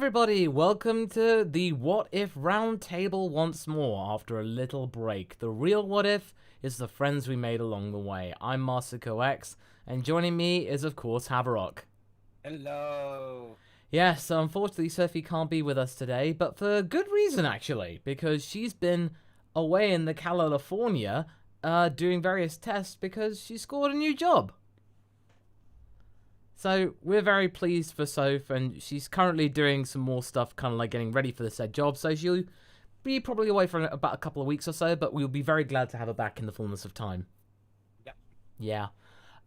everybody, welcome to the What If Roundtable once more after a little break. The real what if is the friends we made along the way. I'm MasakoX, and joining me is of course Havarok. Hello. Yes, unfortunately Sophie can't be with us today, but for good reason actually, because she's been away in the California doing various tests because she scored a new job. So we're very pleased for Soph, and she's currently doing some more stuff, kind of like getting ready for the said job. So she'll be probably away for about a couple of weeks or so, but we'll be very glad to have her back in the fullness of time. Yeah. Yeah.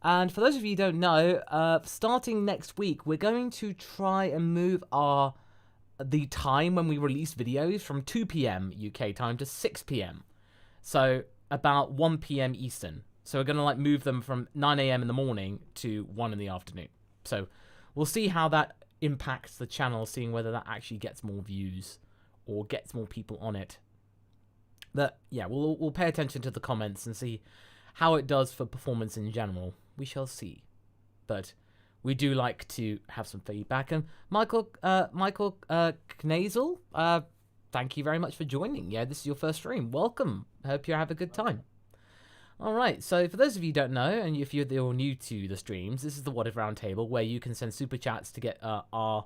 And for those of you who don't know, starting next week, we're going to try and move the time when we release videos from 2 p.m. UK time to 6 p.m. So about 1 p.m. Eastern. So we're going to move them from 9 a.m. in the morning to 1 in the afternoon. So we'll see how that impacts the channel, seeing whether that actually gets more views or gets more people on it. But yeah, we'll pay attention to the comments and see how it does for performance in general. We shall see. But we do like to have some feedback. And Michael Knazel, thank you very much for joining. Yeah, this is your first stream. Welcome. I hope you have a good time. Alright, so for those of you who don't know, and if you're new to the streams, this is the What If Roundtable, where you can send super chats to get our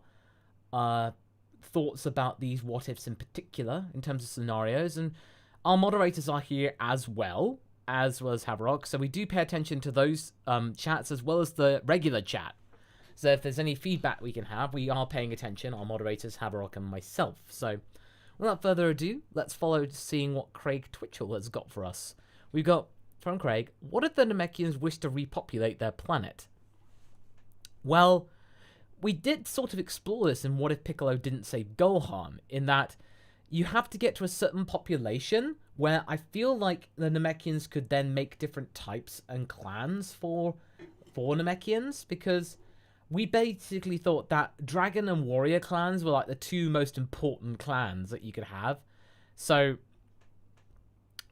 thoughts about these what ifs in particular, in terms of scenarios, and our moderators are here as well as Havarok, so we do pay attention to those chats as well as the regular chat. So if there's any feedback we can have, we are paying attention, our moderators, Havarok and myself. So without further ado, let's follow seeing what Craig Twitchell has got for us. We've got from Craig, what if the Namekians wish to repopulate their planet? Well, we did sort of explore this in What If Piccolo Didn't Save Gohan, in that you have to get to a certain population where I feel like the Namekians could then make different types and clans for Namekians, because we basically thought that Dragon and Warrior clans were like the two most important clans that you could have. So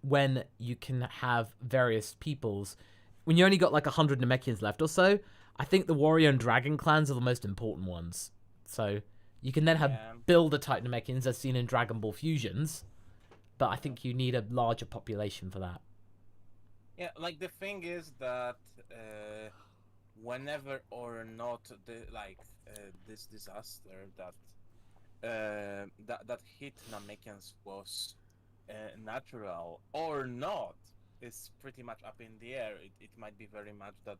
when you can have various peoples, when you only got like 100 Namekians left or so, I think the Warrior and Dragon clans are the most important ones. So you can then have builder type Namekians as seen in Dragon Ball Fusions, but I think you need a larger population for that. Yeah, like the thing is that whenever or not this disaster that hit Namekians was natural or not is pretty much up in the air. It might be very much that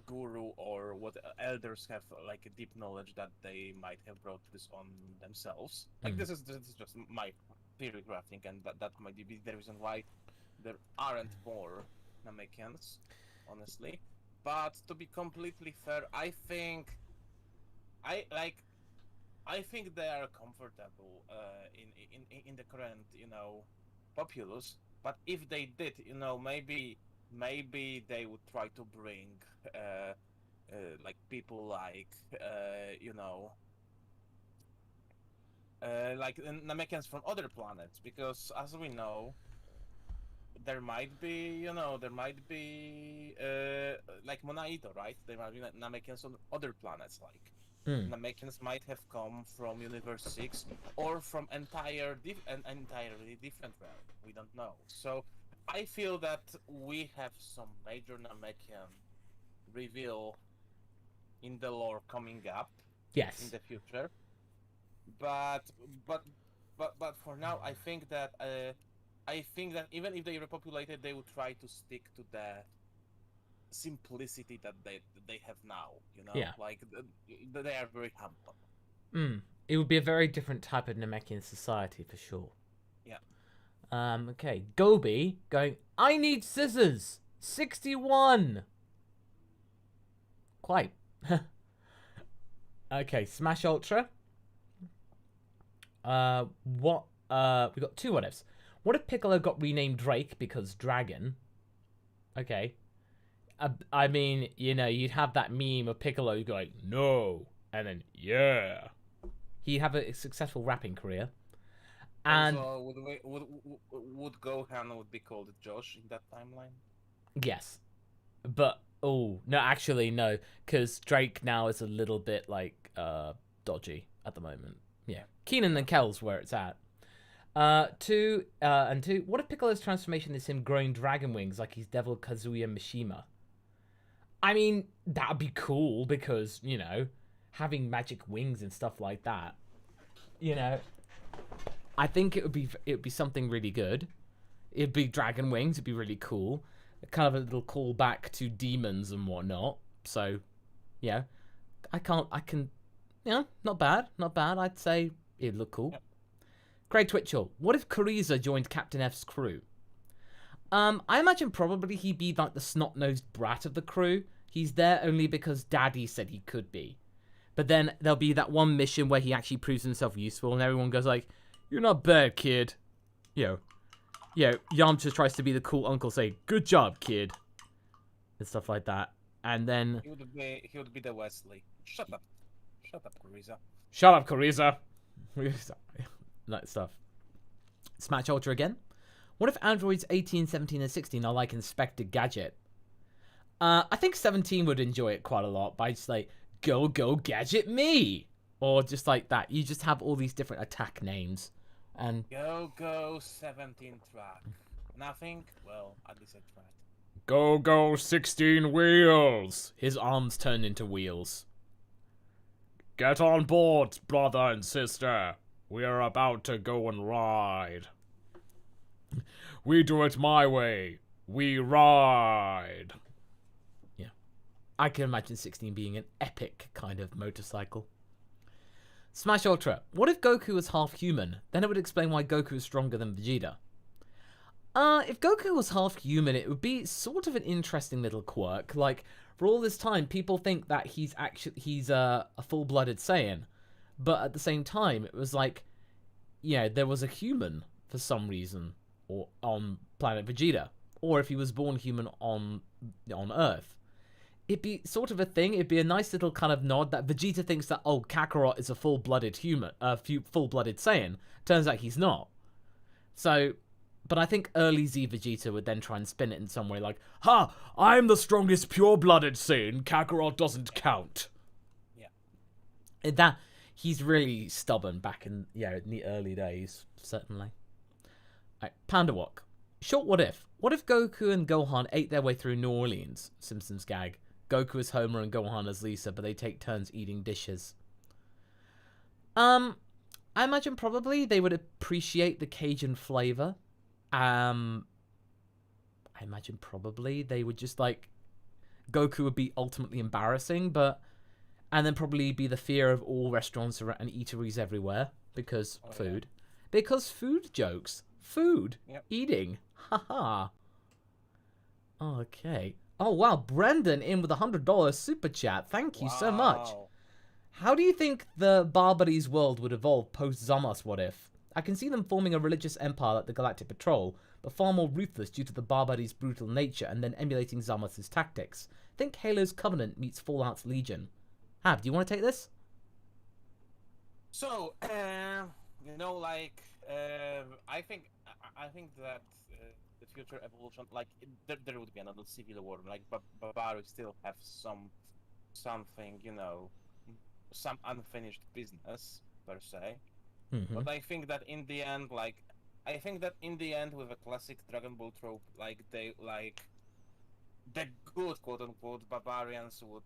Guru or what elders have like a deep knowledge that they might have brought this on themselves. Like this is just my theory crafting, and that might be the reason why there aren't more Namekians, honestly. But to be completely fair, I think they are comfortable in the current, populace. But if they did, maybe they would try to bring like people like like Namekians from other planets, because as we know, there might be like Monaito, right? There might be Namekians on other planets, like. Namekians might have come from Universe 6 or from entirely different realm. We don't know. So I feel that we have some major Namekian reveal in the lore coming up. Yes. In the future. But for now, I think that even if they repopulated, they would try to stick to the simplicity that they have now, Yeah. Like they are very humble. It would be a very different type of Namekian society for sure. Yeah. Okay, Gobi going, I need scissors. 61. Quite. Okay, Smash Ultra. We got two what ifs. What if Piccolo got renamed Drake because Dragon? Okay. I mean, you'd have that meme of Piccolo going, no, and then, yeah. He'd have a successful rapping career. And also, would Gohan would be called Josh in that timeline? Yes. But, oh, no, actually, no. Because Drake now is a little bit like, dodgy at the moment. Yeah, Keenan and Kel's where it's at. Two. What if Piccolo's transformation is him growing dragon wings like he's Devil Kazuya Mishima? I mean, that'd be cool because, you know, having magic wings and stuff like that, you know, I think it would be something really good. It'd be dragon wings. It'd be really cool. Kind of a little callback to demons and whatnot. So, yeah, not bad. I'd say it'd look cool. Yep. Craig Twitchell, what if Kuriza joined Captain F's crew? I imagine probably he'd be like the snot-nosed brat of the crew. He's there only because Daddy said he could be. But then there'll be that one mission where he actually proves himself useful and everyone goes like, "You're not bad, kid." Yamcha tries to be the cool uncle, say, "Good job, kid." And stuff like that. And then... He would be the Wesley. Shut up, Kuriza. Shut up, Kuriza. That stuff. Smash Ultra again. What if androids 18, 17, and 16 are like Inspector Gadget? I think 17 would enjoy it quite a lot by just like, go gadget me! Or just like that. You just have all these different attack names. And Go 17 track. Nothing? Well, at least I tried. Go 16 wheels! His arms turn into wheels. Get on board, brother and sister. We are about to go and ride. We do it my way. We ride. Yeah. I can imagine 16 being an epic kind of motorcycle. Smash Ultra. What if Goku was half human? Then it would explain why Goku is stronger than Vegeta. If Goku was half human, it would be sort of an interesting little quirk. Like, for all this time, people think that he's a full-blooded Saiyan. But at the same time, it was like, yeah, there was a human for some reason or on planet Vegeta. Or if he was born human on Earth. It'd be sort of a thing. It'd be a nice little kind of nod that Vegeta thinks that, oh, Kakarot is a full-blooded human, full-blooded Saiyan. Turns out he's not. So, but I think early Z Vegeta would then try and spin it in some way like, "Ha! I'm the strongest pure-blooded Saiyan. Kakarot doesn't count." Yeah. That he's really stubborn back in the early days, certainly. Right, Panda Walk. Short what if? What if Goku and Gohan ate their way through New Orleans? Simpsons gag. Goku as Homer and Gohan as Lisa, but they take turns eating dishes. I imagine probably they would appreciate the Cajun flavor. I imagine probably they would just like... Goku would be ultimately embarrassing, and then probably be the fear of all restaurants and eateries everywhere. Because food. Yeah. Because food jokes. Food. Yep. Eating. Haha. Okay. Oh, wow. Brendan in with $100 super chat. Thank you so much. How do you think the Barbaries world would evolve post-Zamos What If? I can see them forming a religious empire like the Galactic Patrol, but far more ruthless due to the Barbaries' brutal nature and then emulating Zamos' tactics. Think Halo's Covenant meets Fallout's Legion. Hab, do you want to take this? So, I think that the future evolution, like there would be another civil war, like Barbaries still have something, some unfinished business per se. Mm-hmm. But I think that in the end, with a classic Dragon Ball trope, the good quote unquote barbarians would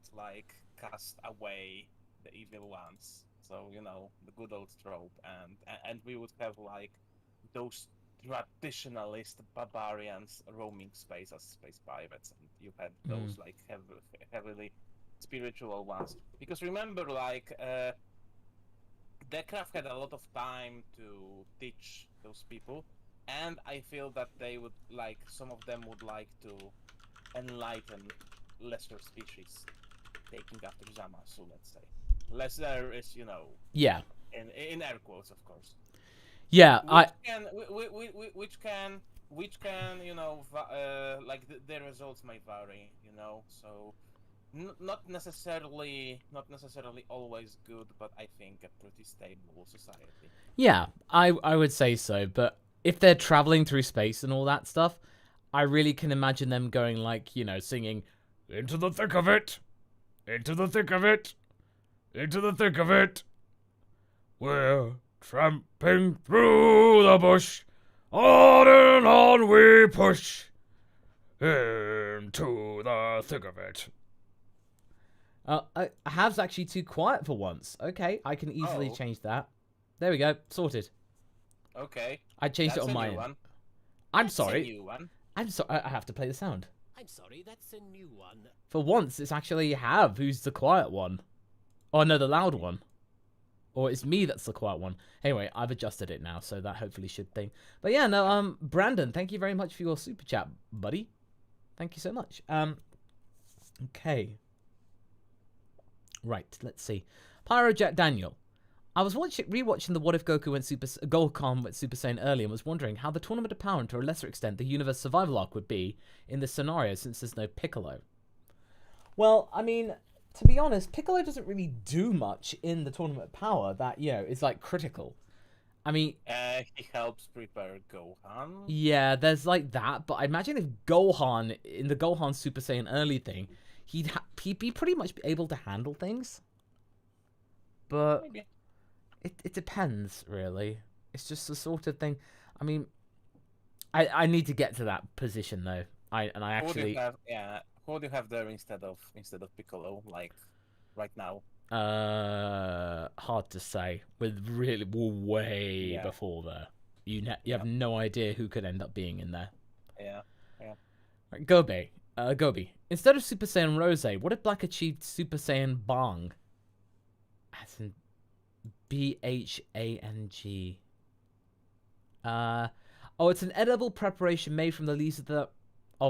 cast away the evil ones. So the good old trope, and we would have those traditionalist barbarians roaming space as space pirates, and you had those heavily spiritual ones. Because remember, Deathcraft had a lot of time to teach those people, and I feel that they would some of them would like to enlighten lesser species, taking after Zamasu, let's say. Lesser is, yeah, in air quotes, of course. Yeah, which can the results may vary, so not necessarily always good, but I think a pretty stable society. Yeah, I would say so, but if they're traveling through space and all that stuff, I really can imagine them going singing, "Into the thick of it, into the thick of it, into the thick of it." We're tramping through the bush, on and on we push, into the thick of it. Hav's actually too quiet for once. Okay, I can easily change that. There we go, sorted. Okay. I changed it on my end. I'm sorry. That's a new one. I'm sorry. I have to play the sound. I'm sorry, that's a new one. For once, it's actually Hav who's the quiet one. Oh no, the loud one. Or it's me that's the quiet one. Anyway, I've adjusted it now, so that hopefully should thing. But yeah, no, Brandon, thank you very much for your super chat, buddy. Thank you so much. Okay. Right, let's see. Pyrojet Daniel. I was rewatching the What If Goku went Gohan went Super Saiyan earlier and was wondering how the Tournament of Power and to a lesser extent the Universe Survival Arc would be in this scenario since there's no Piccolo. Well, I mean, to be honest, Piccolo doesn't really do much in the Tournament of Power that, you know, is like critical. I mean... he helps prepare Gohan. Yeah, there's like that, but I imagine if Gohan, in the Gohan Super Saiyan early thing, he'd be pretty much able to handle things. But... Maybe. It depends, really. It's just the sort of thing. I mean, I need to get to that position though. Who do you have there instead of Piccolo, like right now? Hard to say. With really way before there, you have no idea who could end up being in there. Yeah. Right, Gobi. Instead of Super Saiyan Rose, what if Black achieved Super Saiyan Bang? As in Bhang. Oh, it's an edible preparation made from the leaves of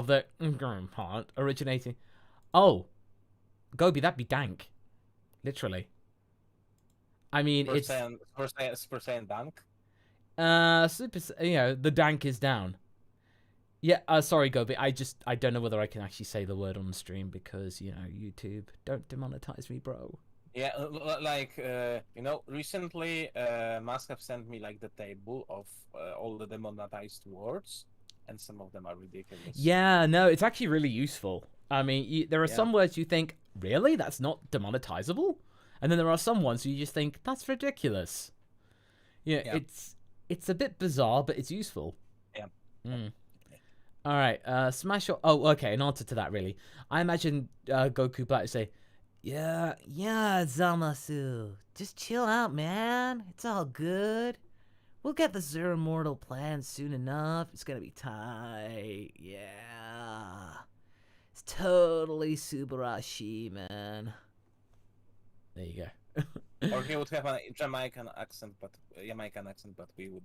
the plant originating. Oh, Gobi, that'd be dank. Literally. I mean, Super Saiyan Dank. the dank is down. Yeah, sorry, Gobi. I don't know whether I can actually say the word on the stream because, YouTube, don't demonetize me, bro. Yeah, recently, Musk have sent me like the table of all the demonetized words, and some of them are ridiculous. Yeah, no, it's actually really useful. I mean, there are some words you think, really? That's not demonetizable? And then there are some ones you just think, that's ridiculous. Yeah, it's a bit bizarre, but it's useful. Yeah. All right, Smash... Oh, okay, an answer to that, really. I imagine Goku Black would say, Yeah, Zamasu. Just chill out, man. It's all good. We'll get the Zero Mortal plan soon enough. It's gonna be tight. Yeah. It's totally Subarashi, man. There you go. Or he would have a Jamaican accent, but we would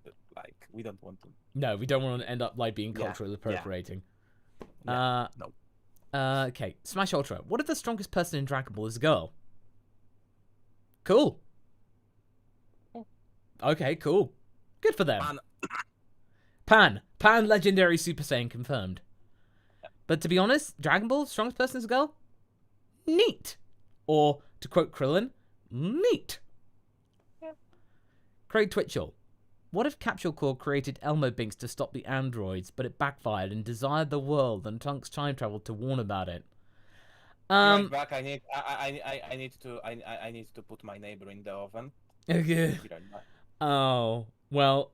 we don't want to. No, we don't want to end up being culturally appropriating. No. Okay, Smash Ultra. What if the strongest person in Dragon Ball is a girl? Cool. Okay, cool. Good for them. Pan Legendary Super Saiyan confirmed. But to be honest, Dragon Ball, strongest person is a girl? Neat. Or, to quote Krillin, neat. Yeah. Craig Twitchell. What if Capsule Corp created Elmo Binks to stop the androids, but it backfired and desired the world, and Trunks time traveled to warn about it? Right back. I need to put my neighbor in the oven. Okay. Oh well,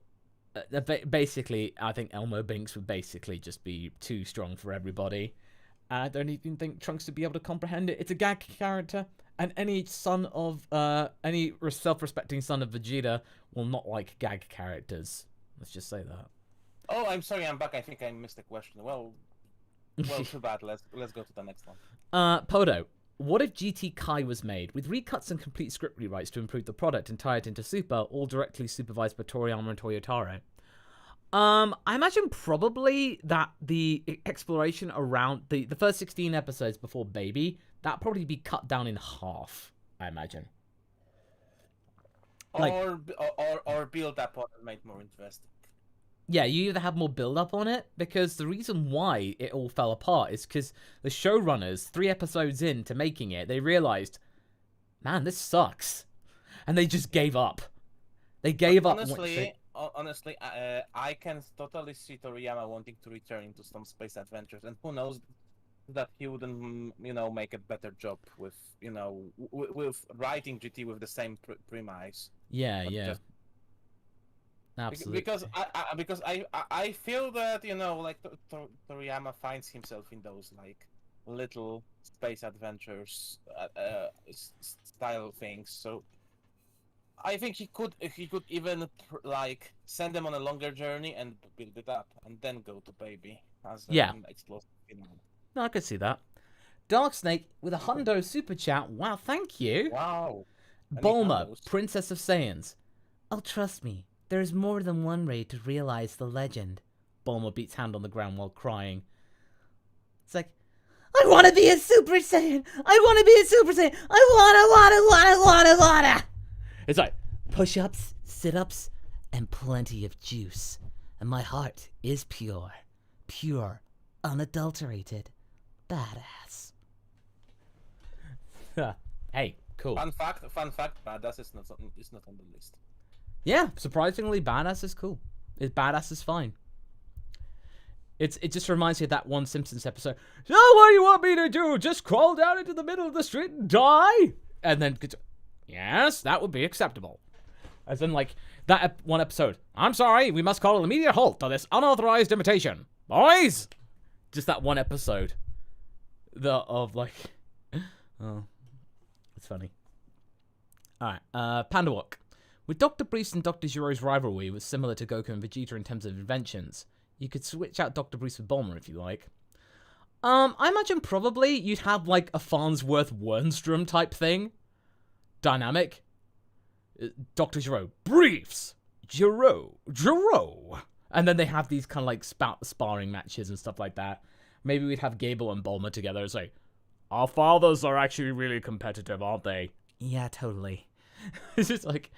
basically, I think Elmo Binks would basically just be too strong for everybody. I don't even think Trunks would be able to comprehend it. It's a gag character, and any any self-respecting son of Vegeta will not like gag characters. Let's just say that. Oh, I'm sorry, I'm back. I think I missed a question. Well, too bad. Let's go to the next one. Podo, what if GT Kai was made with recuts and complete script rewrites to improve the product and tie it into Super, all directly supervised by Toriyama and Toyotaro? I imagine probably that the exploration around the first 16 episodes before Baby, that'd probably be cut down in half, I imagine. Or build up on it, made more interesting. Yeah, you either have more build up on it, because the reason why it all fell apart is because the showrunners, 3 episodes into making it, they realized, man, this sucks. And they just gave up. They gave up. Honestly, I can totally see Toriyama wanting to return into some space adventures, and who knows, that he wouldn't, make a better job with, with writing GT with the same premise. Yeah, But yeah. just Absolutely. because I feel that like Toriyama finds himself in those like little space adventures style things. So I think he could even like send them on a longer journey and build it up, and then go to Baby as Yeah. an explosive finale. No, I could see that. Dark Snake with a hundo super chat. Wow, thank you. Wow. Any Bulma, hundos? Princess of Saiyans. Oh, trust me, there is more than one way to realize the legend. Bulma beats hand on the ground while crying. It's like, I want to be a Super Saiyan. I want to be a Super Saiyan. I wanna. It's like push-ups, sit-ups, and plenty of juice. And my heart is pure, unadulterated, badass. Hey, cool. Fun fact, badass is not on the list. Yeah, surprisingly, badass is cool. Badass is fine. It just reminds me of that one Simpsons episode. So what do you want me to do? Just crawl down into the middle of the street and die? And then, yes, that would be acceptable. As in, like, that one episode. I'm sorry, we must call an immediate halt to this unauthorized imitation. Boys! Just that one episode. Oh, it's funny. Alright, Panda Walk. With Dr. Briefs and Dr. Jiro's rivalry was similar to Goku and Vegeta in terms of inventions. You could switch out Dr. Briefs with Bulma if you like. I imagine probably you'd have like a Farnsworth Wernstrom type thing. Dynamic. Dr. Jiro, Briefs! Jiro. And then they have these kind of like sparring matches and stuff like that. Maybe we'd have Gable and Bulma together and say, our fathers are actually really competitive, aren't they? Yeah, totally. It's just like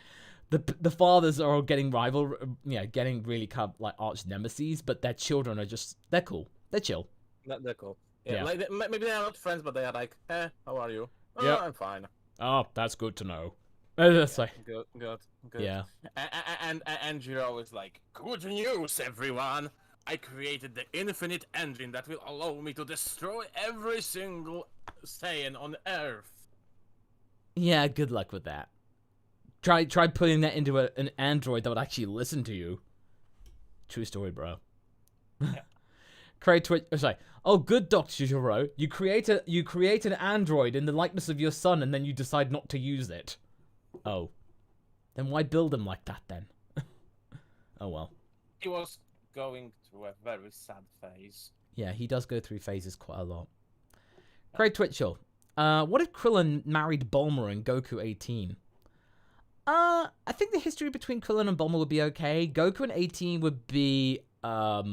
the fathers are all getting getting really kind of like arch nemesis, but their children are they're cool. They're chill. They're cool. Yeah, Yeah. like maybe they're not friends, but they are like, how are you? Oh, Yep. I'm fine. Oh, that's good to know. It's like, Good. yeah. And Jiro is like, good news, everyone. I created the infinite engine that will allow me to destroy every single Saiyan on Earth. Yeah, good luck with that. Try putting that into an android that would actually listen to you. True story, bro. Yeah. Oh, good Dr. Jiro. You create an android in the likeness of your son, and then you decide not to use it. Oh. Then why build him like that then? Oh well. He was going through a very sad phase. Yeah, he does go through phases quite a lot. Craig Twitchell. What if Krillin married Bulma and Goku 18? I think the history between Krillin and Bulma would be okay. Goku and 18 would be, at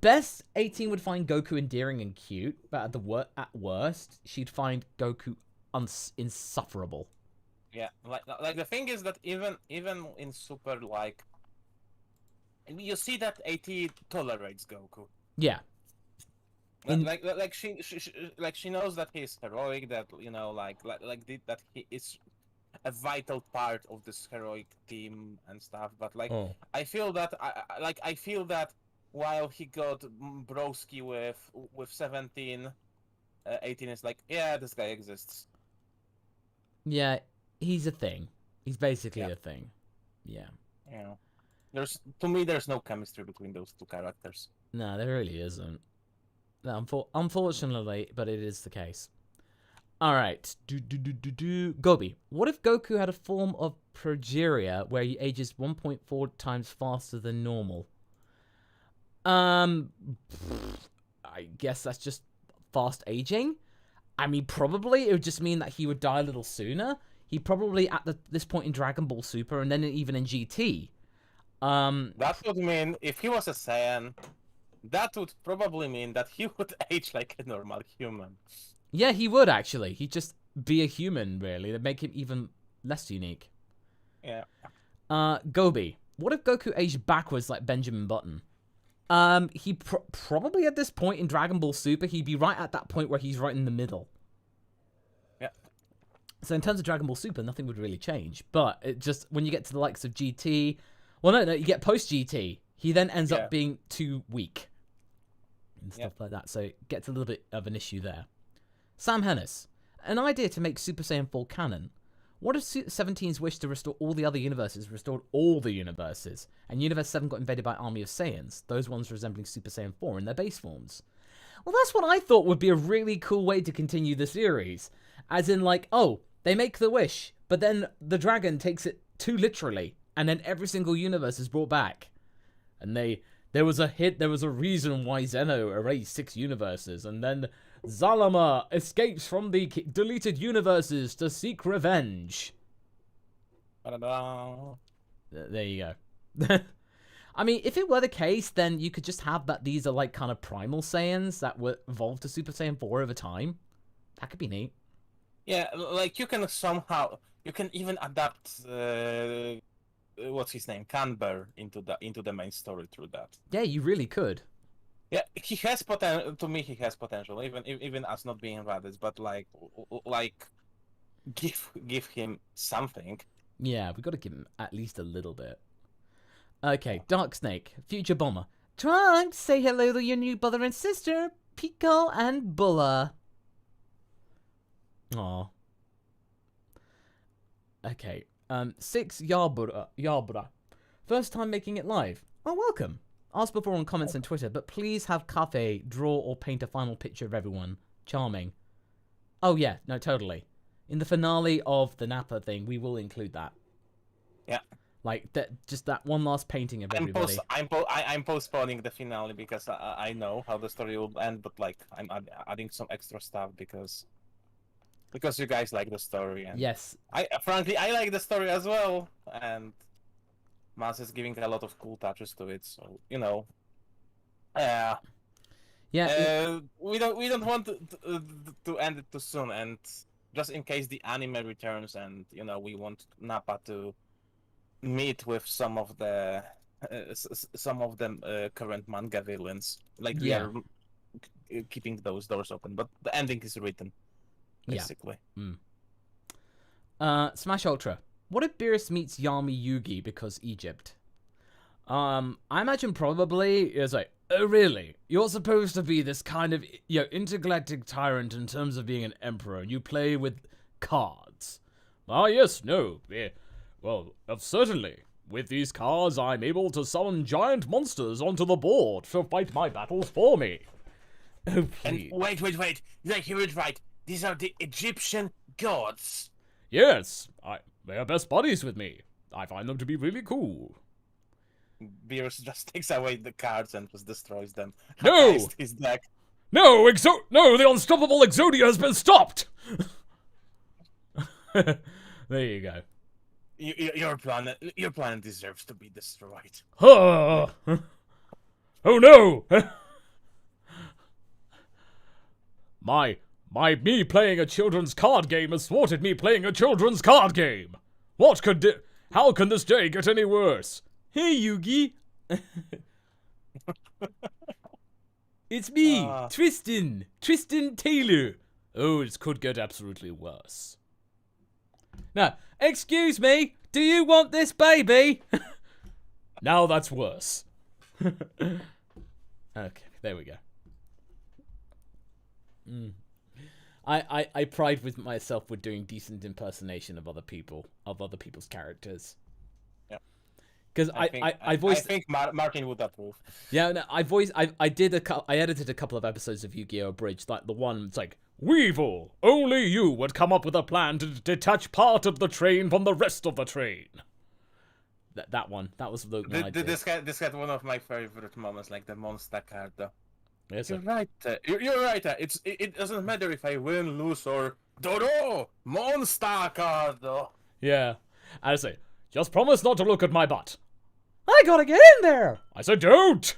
best, 18 would find Goku endearing and cute, but at worst, she'd find Goku insufferable. Yeah, like the thing is that even in Super, like, you see that AT tolerates Goku. Yeah. She knows that he's heroic, that that he is a vital part of this heroic team and stuff. But like, I feel that I feel that while he got broski with 17, 18 is like, yeah, this guy exists. Yeah, he's a thing. He's basically a thing. Yeah. Yeah. There's no chemistry between those two characters. No, there really isn't. No, unfortunately, but it is the case. Alright. Gobi. What if Goku had a form of progeria where he ages 1.4 times faster than normal? I guess that's just fast aging. I mean, probably it would just mean that he would die a little sooner. He probably at this point in Dragon Ball Super and then even in GT. That would mean if he was a Saiyan, that would probably mean that he would age like a normal human. Yeah, he would actually. He'd just be a human, really. That'd make him even less unique. Yeah. Gobi. What if Goku aged backwards like Benjamin Button? He probably at this point in Dragon Ball Super, he'd be right at that point where he's right in the middle. Yeah. So in terms of Dragon Ball Super, nothing would really change. But it just, when you get to the likes of GT... Well, no, you get post-GT. He then ends up being too weak. and stuff like that. So it gets a little bit of an issue there. Sam Hennis. An idea to make Super Saiyan 4 canon. What if 17's wish to restore all the other universes restored all the universes, and Universe 7 got invaded by an army of Saiyans, those ones resembling Super Saiyan 4 in their base forms? Well, that's what I thought would be a really cool way to continue the series. As in, like, oh, they make the wish, but then the dragon takes it too literally, and then every single universe is brought back. And there was a reason why Zeno erased 6 universes, and then Zalama escapes from the deleted universes to seek revenge. There you go. I mean, if it were the case, then you could just have that these are like kind of primal Saiyans that were evolved to Super Saiyan 4 over time. That could be neat. Yeah, like you can even adapt what's his name, Canber into the main story through that. Yeah, you really could. Yeah, he has potential. To me, he has potential, even as not being Raditz, but like give him something. Yeah, we got to give him at least a little bit. Okay, Dark Snake, Future Bomber. Trunks, say hello to your new brother and sister, Pico and Bulla. Aw. Okay, 6 Yarbura. First time making it live. Oh, welcome. Ask before on comments and Twitter, but please have Cafe draw or paint a final picture of everyone. Charming. Oh yeah, no, totally. In the finale of the Nappa thing, we will include that. Yeah. Like just that one last painting of everybody. I'm postponing the finale because I know how the story will end, but like I'm adding some extra stuff because you guys like the story. And yes. Frankly, I like the story as well, and Mas is giving a lot of cool touches to it. So you know, yeah. We don't want to end it too soon, and just in case the anime returns, and you know we want Nappa to meet with some of the current manga villains. Like we are keeping those doors open, but the ending is written, basically. Yeah. Smash Ultra. What if Beerus meets Yami Yugi because Egypt? I imagine probably it's like, oh really? You're supposed to be this kind of intergalactic tyrant in terms of being an emperor, and you play with cards. Ah yes, no. Well, certainly. With these cards, I'm able to summon giant monsters onto the board to fight my battles for me. Oh, please. And wait. Did I hear it right? These are the Egyptian gods. Yes, they are best buddies with me. I find them to be really cool. Beerus just takes away the cards and just destroys them. No! His deck. No, the unstoppable Exodia has been stopped! There you go. Your planet deserves to be destroyed. Oh no! Me playing a children's card game has thwarted me playing a children's card game. How can this day get any worse? Hey Yugi. It's me, Tristan Taylor. Oh, it could get absolutely worse. Now, excuse me, do you want this baby? Now that's worse. Okay, there we go. I pride with myself with doing decent impersonation of other people's characters. Yeah. Because I voiced. I think Martin would approve. Yeah, no, I edited a couple of episodes of Yu-Gi-Oh! Abridged, like the one it's like, Weevil, only you would come up with a plan to detach part of the train from the rest of the train. That one, that was the one I did. This had one of my favorite moments, like the monster card, though. Yes, you're right. You're right. It doesn't matter if I win, lose, or Dodo monster card, though. Yeah, I say, just promise not to look at my butt. I gotta get in there. I said, don't.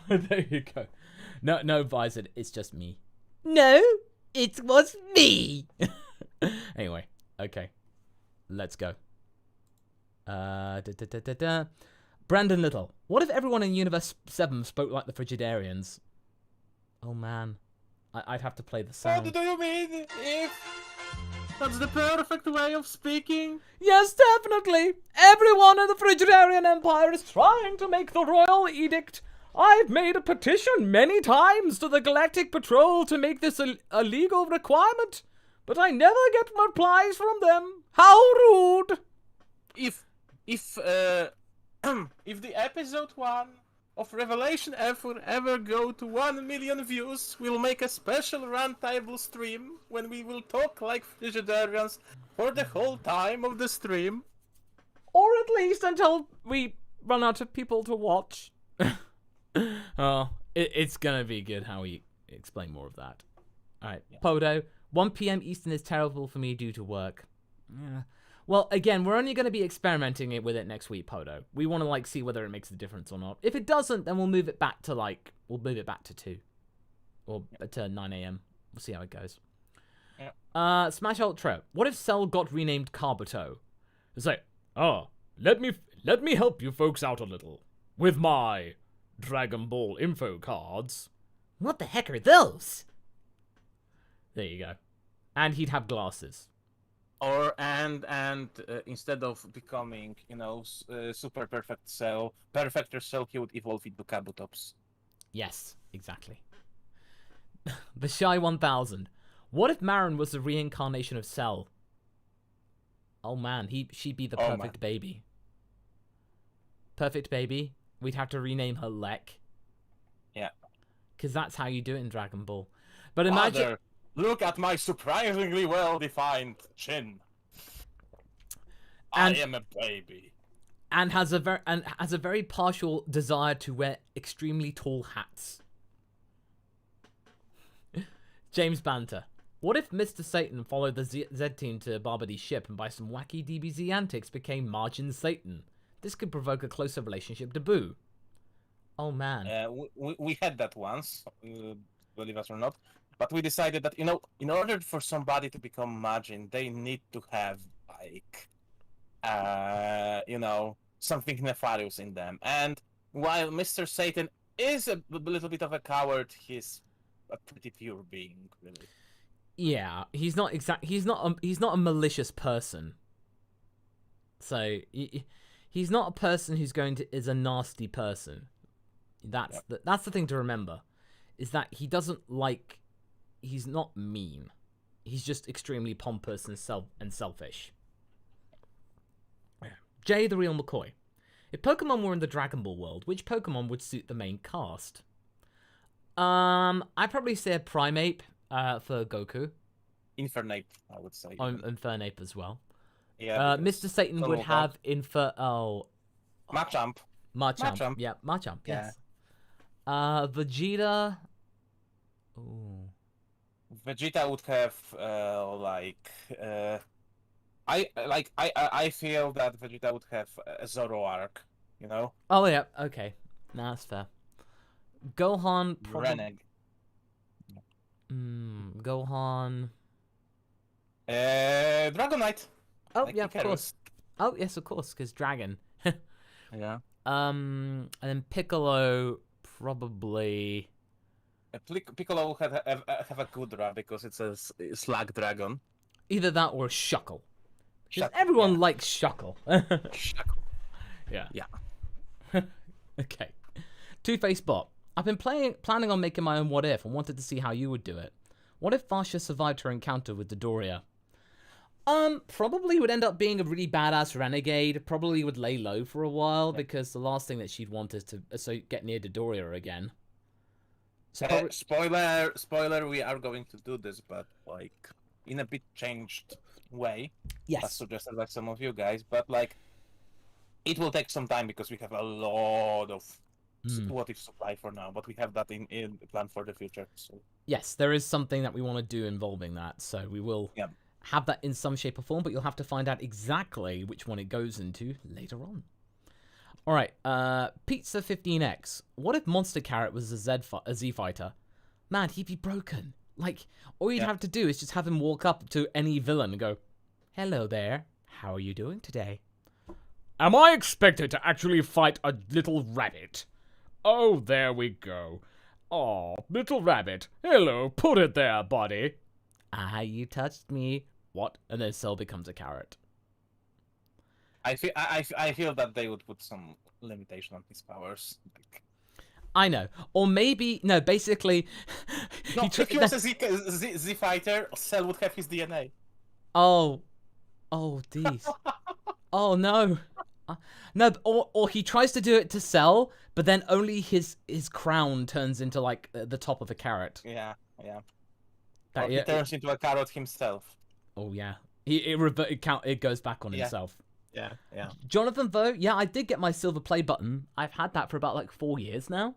There you go. No, Visor, it's just me. No, it was me. Anyway, okay, let's go. Brandon Little. What if everyone in Universe 7 spoke like the Frigidarians? Oh man, I'd have to play the sound. What do you mean? If that's the perfect way of speaking? Yes, definitely. Everyone in the Frigidarian Empire is trying to make the royal edict I've made a petition many times to the Galactic Patrol to make this a legal requirement, but I never get replies from them. How rude! If if the episode 1 of Revelation ever go to 1 million views, we'll make a special roundtable stream when we will talk like Frigidarians for the whole time of the stream. Or at least until we run out of people to watch. Oh, it's gonna be good how we explain more of that. Alright, yeah. Podo, 1 p.m. Eastern is terrible for me due to work. Yeah. Well, again, we're only going to be experimenting with it next week, Podo. We want to, see whether it makes a difference or not. If it doesn't, then we'll move it back to, we'll move it back to 2. Or to 9 a.m. We'll see how it goes. Yep. Smash Ultra. What if Cell got renamed Carbuto? It's like, let me help you folks out a little. With my Dragon Ball info cards. What the heck are those? There you go. And he'd have glasses. Or and instead of becoming, super perfect Cell, perfecter Cell, he would evolve into Kabutops. Yes, exactly. The Shy 1000. What if Marin was the reincarnation of Cell? Oh man, she'd be the perfect baby. Perfect baby. We'd have to rename her Lek. Yeah. Because that's how you do it in Dragon Ball. But imagine... Father, look at my surprisingly well-defined chin. I am a baby. And has a very partial desire to wear extremely tall hats. James Banter. What if Mr. Satan followed the Z-Team to Barbady's ship and by some wacky DBZ antics became Margin Satan? This could provoke a closer relationship to Boo. Oh man. We had that once, believe us or not. But we decided that, in order for somebody to become Margin, they need to have, something nefarious in them. And while Mr. Satan is a little bit of a coward, he's a pretty pure being, really. Yeah, he's not a malicious person. So he's not a person who's is a nasty person. That's the thing to remember, is that he doesn't he's not mean. He's just extremely pompous and selfish. Jay the Real McCoy. If Pokemon were in the Dragon Ball world, which Pokemon would suit the main cast? I'd probably say a Primeape for Goku. Infernape, I would say. Infernape as well. Yeah. Mr. Satan would have Machamp. Machamp. Yeah, Machamp, yes. Yeah. Vegeta... Ooh. Vegeta would have I feel that Vegeta would have a Zoroark, Oh yeah, okay. Nah, that's fair. Gohan Reneg. Gohan. Dragonite. Oh yeah, of course. Oh yes, of course, because dragon. Yeah. And then Piccolo probably. Piccolo have a good rap because it's a slag dragon. Either that or Shuckle. Because everyone likes Shuckle. Shuckle. Yeah. Yeah. Okay. Two-Face Bot. I've been planning on making my own What If and wanted to see how you would do it. What if Vasha survived her encounter with Dodoria? Probably would end up being a really badass renegade. Probably would lay low for a while because the last thing that she'd want is to get near Dodoria again. So spoiler, we are going to do this, but in a bit changed way. Yes. As suggested by some of you guys, but it will take some time because we have a lot of What If supply for now, but we have that in plan for the future. So. Yes, there is something that we want to do involving that, so we will have that in some shape or form, but you'll have to find out exactly which one it goes into later on. All right, Pizza 15X. What if Monster Carrot was a Z fighter? Man, he'd be broken. All you'd have to do is just have him walk up to any villain and go, "Hello there, how are you doing today?" "Am I expected to actually fight a little rabbit? Oh, there we go. Oh, little rabbit. Hello, put it there, buddy." "Ah, you touched me." "What?" And then Cell becomes a carrot. I feel that they would put some limitation on his powers. I know. Or maybe no. Basically, No, he if he was a Z fighter, Cell would have his DNA. Oh, oh, geez. Oh no. No, or he tries to do it to Cell, but then only his crown turns into like the top of a carrot. Yeah. That, Or he yeah, turns into a carrot himself. oh yeah. It goes back on Yeah. himself. Yeah. Jonathan, though, yeah, I did get my silver play button. I've had that for about like 4 years now.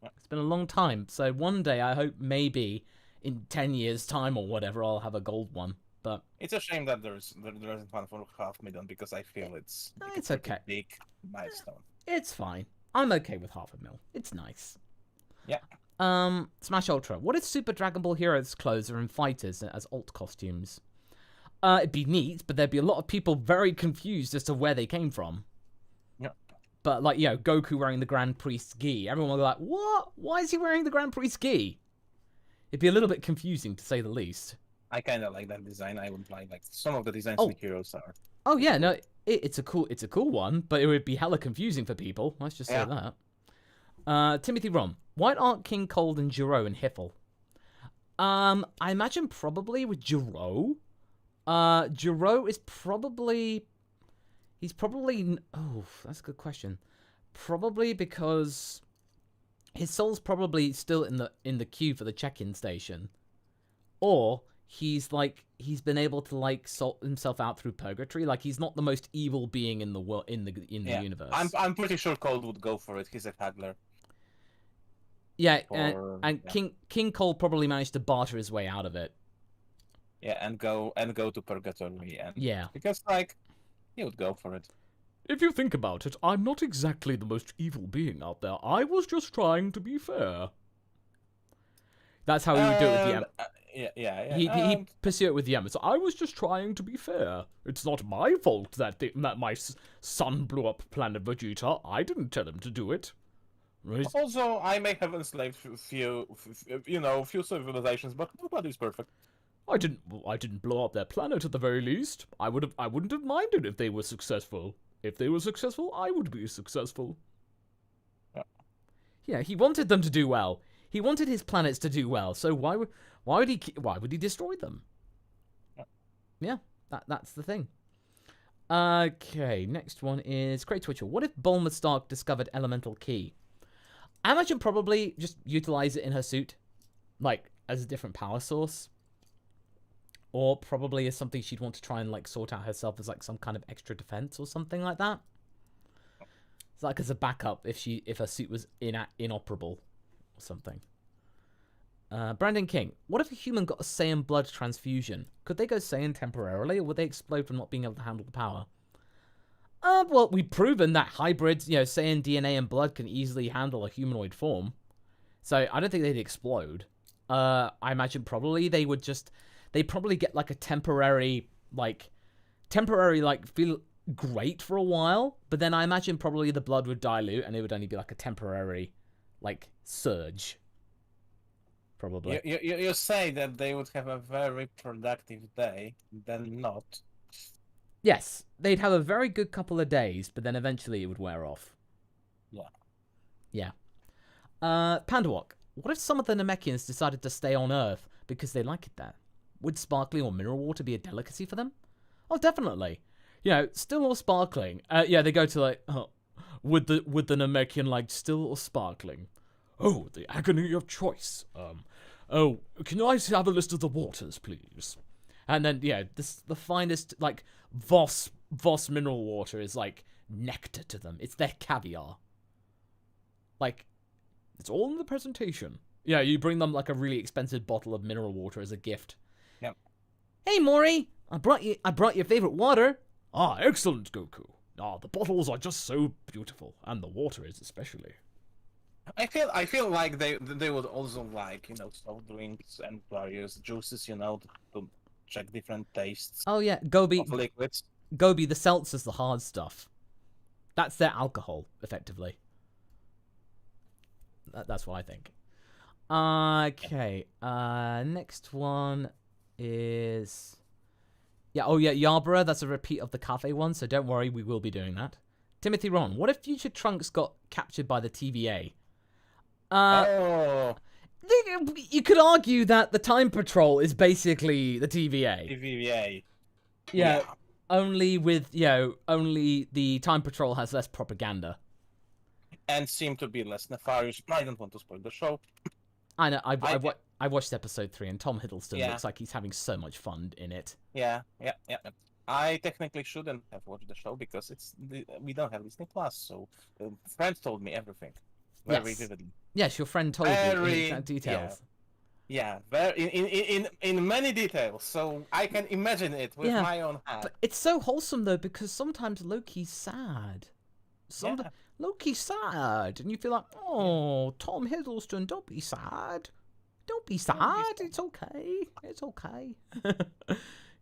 Yeah. It's been a long time. So one day, I hope maybe in 10 years' time or whatever, I'll have a gold one. But It's a shame that there isn't one for 500,000 because I feel it's It's a pretty okay. big milestone. it's fine. I'm okay with 500,000. It's nice. Yeah. Smash Ultra. What if Super Dragon Ball Heroes clothes are in fighters as alt costumes? It'd be neat, but there'd be a lot of people very confused as to where they came from. Yeah. But, like, Goku wearing the Grand Priest's gi. Everyone will be like, what? Why is he wearing the Grand Priest's gi? It'd be a little bit confusing, to say the least. I kind of like that design. I would like some of the designs Oh. the heroes are. Oh, yeah, no, it's a cool one, but it would be hella confusing for people. Let's just say Yeah. that. Timothy Rom. Why aren't King Cold and Jiro in Hiffle? I imagine probably with Jiro. Jiro is probably... He's probably... Oh, that's a good question. Probably because his soul's probably still in the queue for the check-in station. Or he's been able to like sort himself out through purgatory. Like he's not the most evil being in the world in the universe. I'm pretty sure Cold would go for it. He's a haggler. Yeah, Or- and yeah. King Cole probably managed to barter his way out of it. Yeah, and go to purgatory and Yeah. because like he would go for it. If you think about it, I'm not exactly the most evil being out there. I was just trying to be fair. That's how he would do it with the Yeah. He'd pursue it with the So I was just trying to be fair. It's not my fault that my son blew up Planet Vegeta. I didn't tell him to do it. Right? Also, I may have enslaved few civilizations, but nobody's perfect. I didn't blow up their planet at the very least. I wouldn't have minded if they were successful. If they were successful, I would be successful. Yeah. Yeah, he wanted them to do well. He wanted his planets to do well. So why would he destroy them? Yeah, that's the thing. Okay, next one is Great Twitcher. What if Bulma Stark discovered Elemental Key? I imagine probably just utilize it in her suit, like as a different power source. Or probably as something she'd want to try and like sort out herself as like some kind of extra defense or something like that. It's like as a backup if her suit was inoperable or something. Brandon King. What if a human got a Saiyan blood transfusion? Could they go Saiyan temporarily, or would they explode from not being able to handle the power? Well, we've proven that hybrids, Saiyan DNA and blood can easily handle a humanoid form. So I don't think they'd explode. I imagine probably they would just... They probably get like a temporary feel great for a while, but then I imagine probably the blood would dilute and it would only be like a temporary like surge. Probably. You say that they would have a very productive day, then not. Yes, they'd have a very good couple of days, but then eventually it would wear off. Yeah. Yeah. Pandawok, what if some of the Namekians decided to stay on Earth because they like it there? Would sparkling or mineral water be a delicacy for them? Oh, definitely. Still or sparkling. They go to like, would the Namekian like still or sparkling? Oh, the agony of choice. Can I have a list of the waters, please? And then, the finest, like, Voss mineral water is like nectar to them. It's their caviar. Like, it's all in the presentation. Yeah, you bring them like a really expensive bottle of mineral water as a gift. Yep. Hey, Mori, I brought your favorite water. Ah, excellent, Goku. Ah, the bottles are just so beautiful, and the water is especially. I feel like they would also like soft drinks and various juices to check different tastes Oh yeah, Gobi, of liquids. the seltzer's the hard stuff. That's their alcohol, effectively. That's what I think. Okay. Next one is... Yarborough. That's a repeat of the cafe one, so don't worry, we will be doing that. Timothy Ron. What if Future Trunks got captured by the TVA? Oh, You could argue that the Time Patrol is basically the TVA. TVA. Yeah. Only only the Time Patrol has less propaganda. And seem to be less nefarious. I don't want to spoil the show. I know. I watched episode 3, and Tom Hiddleston Yeah. looks like he's having so much fun in it. Yeah. I technically shouldn't have watched the show because we don't have Disney Plus, so friends told me everything very Yes. vividly. Yes, your friend told you in exact details. Yeah, very in many details, so I can imagine it with Yeah, my own hand. But it's so wholesome though, because sometimes Loki's sad. Yeah. Loki's sad, and you feel like, oh, Tom Hiddleston, don't be sad. Don't be sad. It's okay. It's okay.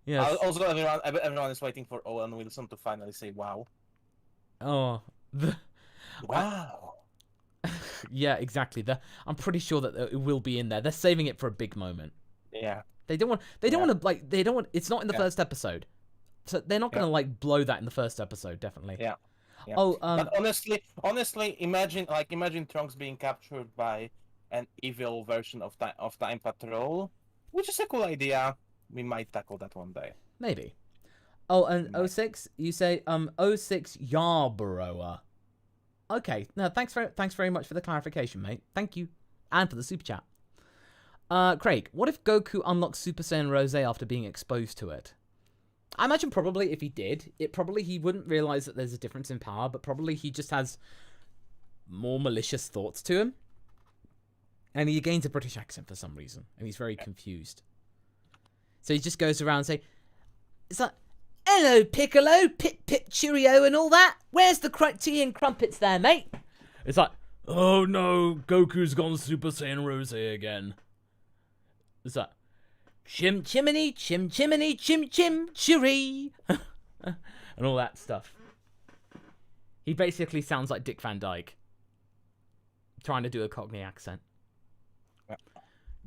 Yes. Also, everyone is waiting for Owen Wilson to finally say "Wow." Oh. Wow. Yeah, exactly. I'm pretty sure that it will be in there. They're saving it for a big moment. Yeah. They don't want. They don't want to It's not in the first episode, so they're not gonna blow that in the first episode. Definitely. Yeah. Yeah. Oh, but honestly, imagine Trunks being captured by an evil version of Time Patrol, which is a cool idea. We might tackle that one day. maybe. Oh, and 06, you say 06 Yarborough. Okay, no, thanks very much for the clarification, mate. Thank you, and for the super chat. Craig, what if Goku unlocks Super Saiyan Rose after being exposed to it? I imagine probably if he did, he wouldn't realize that there's a difference in power, but probably he just has more malicious thoughts to him, and he gains a British accent for some reason, and he's very confused. So he just goes around and say, it's like, hello, Piccolo, Pip Pip Cheerio and all that. Where's the tea and crumpets there, mate? It's like, oh no, Goku's gone Super Saiyan Rose again. It's like, chim chimney, chim chimney, chim chim chiri. And all that stuff. He basically sounds like Dick Van Dyke. Trying to do a Cockney accent.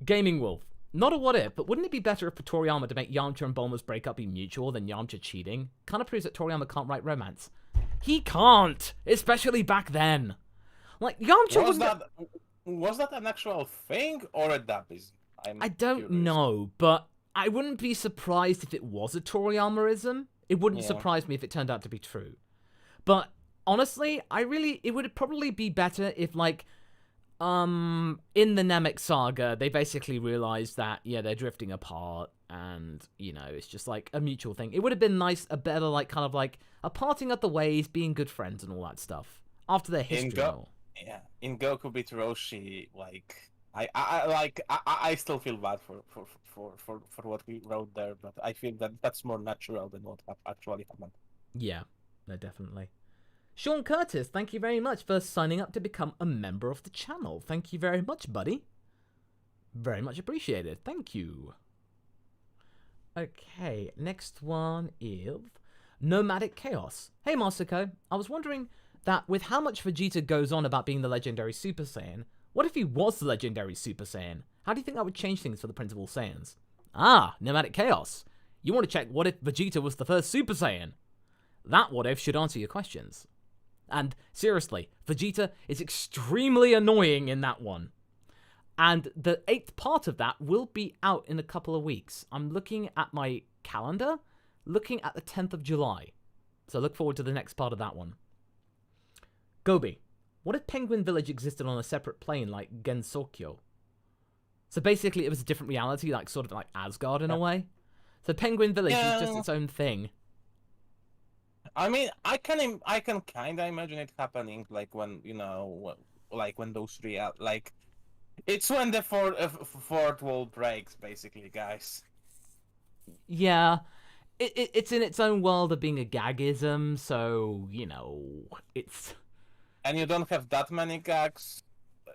Gaming Wolf. Not a what if, but wouldn't it be better if for Toriyama to make Yamcha and Bulma's breakup be mutual than Yamcha cheating? Kind of proves that Toriyama can't write romance. He can't! Especially back then. Like, Yamcha was that an actual thing or a dubism? I don't know, but I wouldn't be surprised if it was a Toriyama-ism. It wouldn't surprise me if it turned out to be true. But, honestly, it would probably be better if, like, in the Namek saga, they basically realized that, they're drifting apart, and, it's just, like, a mutual thing. It would have been nice, a better, like, kind of, like, a parting of the ways, being good friends and all that stuff. After their history and all. Yeah, in Goku beat Roshi, like, I still feel bad for what we wrote there, but I feel that that's more natural than what actually happened. Yeah, no, definitely. Sean Curtis, thank you very much for signing up to become a member of the channel. Thank you very much, buddy. Very much appreciated. Thank you. Okay, next one is Nomadic Chaos. Hey, Masako, I was wondering that with how much Vegeta goes on about being the legendary Super Saiyan, what if he was the legendary Super Saiyan? How do you think that would change things for the principal Saiyans? Ah, Nomadic Chaos. You want to check what if Vegeta was the first Super Saiyan? That what if should answer your questions. And seriously, Vegeta is extremely annoying in that one. And the 8th part of that will be out in a couple of weeks. I'm looking at my calendar, looking at the 10th of July. So look forward to the next part of that one. Gobi, what if Penguin Village existed on a separate plane like Gensokyo? So basically it was a different reality, like sort of like Asgard in a way. So Penguin Village is just its own thing. I mean, I can kind of imagine it happening, like when like when those three like, it's when the fourth wall breaks, basically, guys. Yeah, it's in its own world of being a gagism, so it's. And you don't have that many gags.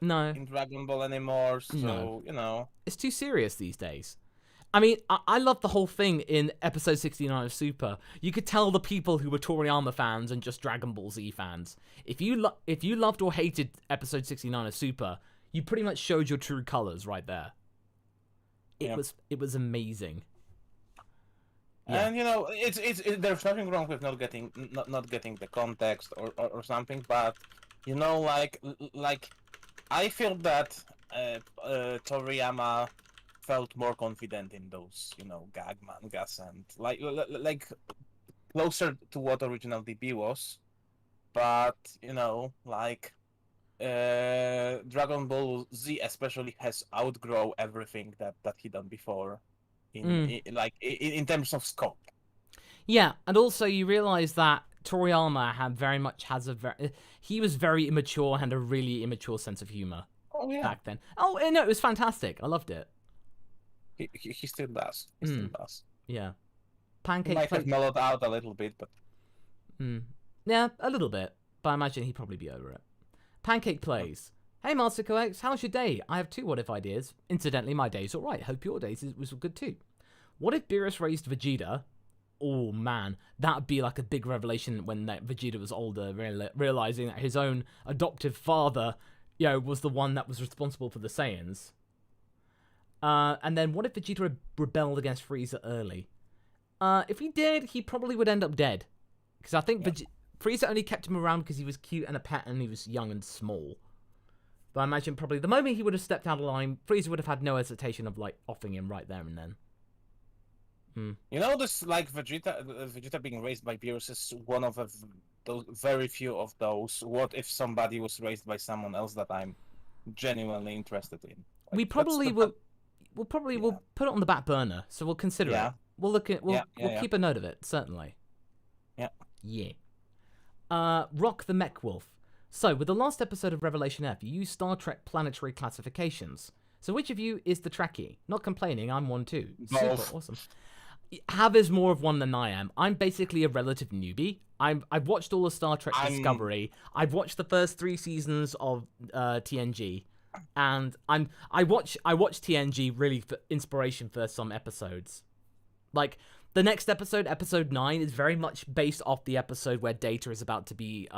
No. In Dragon Ball anymore, so it's too serious these days. I mean, I love the whole thing in episode 69 of Super. You could tell the people who were Toriyama fans and just Dragon Ball Z fans. If you loved or hated episode 69 of Super, you pretty much showed your true colors right there. It was amazing. Yeah. And there's nothing wrong with not getting the context or something, but like I feel that Toriyama felt more confident in those, gag mangas and like closer to what original DB was, but Dragon Ball Z especially has outgrow everything that he done before, in terms of scope. Yeah, and also you realize that Toriyama he was very immature and a really immature sense of humor Oh yeah, back then. Oh no, it was fantastic. I loved it. he still does. He still does. Yeah, He Pancake might have plate. mellowed out a little bit, but Yeah, a little bit, but I imagine he'd probably be over it. Pancake plays. Hey MasakoX, how's your day? I have 2 what if ideas. Incidentally, my day's alright. Hope your days was good too. What if Beerus raised Vegeta? Oh man, that'd be like a big revelation when Vegeta was older, realizing that his own adoptive father, was the one that was responsible for the Saiyans. And then what if Vegeta rebelled against Frieza early? If he did, he probably would end up dead. Because I think Frieza only kept him around because he was cute and a pet and he was young and small. But I imagine probably the moment he would have stepped out of line, Frieza would have had no hesitation of offing him right there and then. This Vegeta being raised by Beerus is one of those very few of those. What if somebody was raised by someone else that I'm genuinely interested in? We probably will. We'll put it on the back burner, so we'll consider it. We'll look at. We'll keep a note of it, certainly. Yeah. Yeah. Rock the Mech Wolf. So, with the last episode of Revelation F, you used Star Trek planetary classifications. So, which of you is the Trekkie? Not complaining, I'm one too. Both. Super awesome. Hav is more of one than I am. I'm basically a relative newbie. I've watched all of Star Trek Discovery. I've watched the first 3 seasons of TNG, and I watch TNG really for inspiration for some episodes. Like the next episode, episode 9, is very much based off the episode where Data is about to be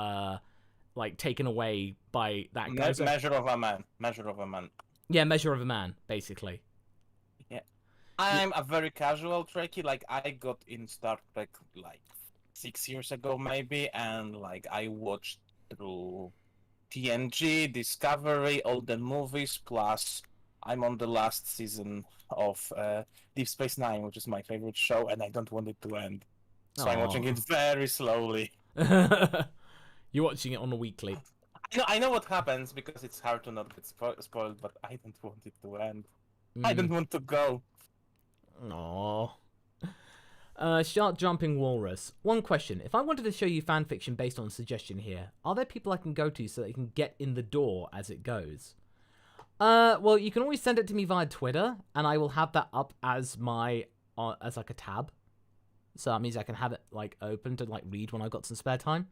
taken away by that guy. Measure of a Man. Measure of a Man. Yeah, Measure of a Man, basically. I'm a very casual Trekkie. I got in Star Trek 6 years ago maybe, and I watched through TNG, Discovery, all the movies, plus I'm on the last season of Deep Space Nine, which is my favorite show, and I don't want it to end. So I'm watching it very slowly. You're watching it on a weekly. I know what happens because it's hard to not get spoiled, but I don't want it to end. I don't want to go. Aww. Shark Jumping Walrus. One question. If I wanted to show you fanfiction based on suggestion here, are there people I can go to so they can get in the door as it goes? Well, you can always send it to me via Twitter, and I will have that up as as a tab. So that means I can have it open to read when I've got some spare time.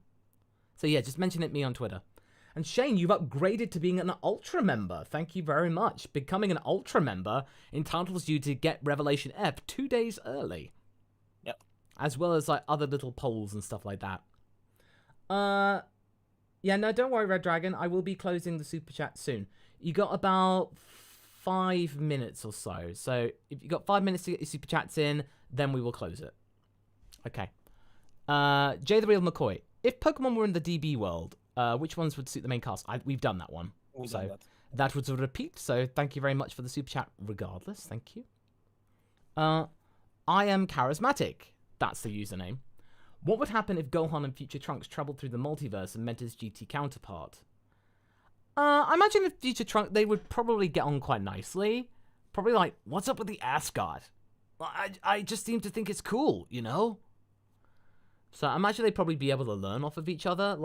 So yeah, just mention it me on Twitter. And Shane, you've upgraded to being an Ultra member. Thank you very much. Becoming an Ultra member entitles you to get Revelation F 2 days early. Yep. As well as other little polls and stuff like that. Yeah, no, don't worry, Red Dragon. I will be closing the super chat soon. You got about 5 minutes or so. So if you got 5 minutes to get your super chats in, then we will close it. Okay. Jay the Real McCoy. If Pokemon were in the DB world, which ones would suit the main cast? We've done that one. That was a repeat, so thank you very much for the super chat regardless. Thank you. I am charismatic. That's the username. What would happen if Gohan and Future Trunks traveled through the multiverse and met his GT counterpart? I imagine if Future Trunks, they would probably get on quite nicely. Probably what's up with the Asgard? I just seem to think it's cool, you know? So I imagine they'd probably be able to learn off of each other.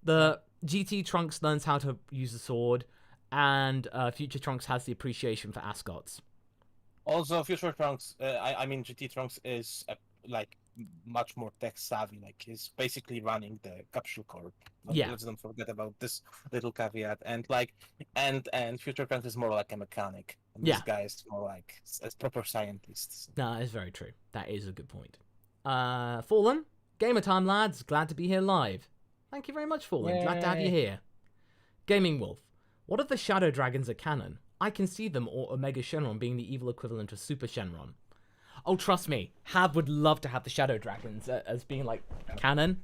The GT Trunks learns how to use a sword, and Future Trunks has the appreciation for ascots. Also, Future Trunks, I mean GT Trunks is much more tech savvy. He's basically running the capsule corp. Let's don't forget about this little caveat. And and Future Trunks is more like a mechanic. And this guy is more like a proper scientist. No, that is very true. That is a good point. Fallen, gamer time, lads. Glad to be here live. Thank you very much, Fallen. Yay. Glad to have you here. Gaming Wolf. What if the Shadow Dragons are canon? I can see them or Omega Shenron being the evil equivalent of Super Shenron. Oh, trust me, Hav would love to have the Shadow Dragons as being canon.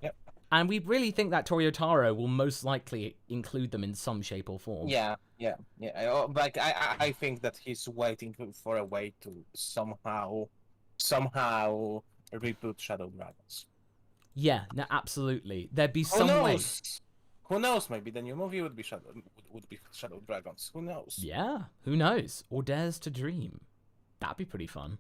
Yep. And we really think that Toyotaro will most likely include them in some shape or form. Yeah. Like I think that he's waiting for a way to somehow reboot Shadow Dragons. Yeah, no, absolutely. There'd be Who some way. knows? Who knows? Maybe the new movie would be Shadow Dragons. Who knows? Yeah, who knows? Or dares to dream. That'd be pretty fun.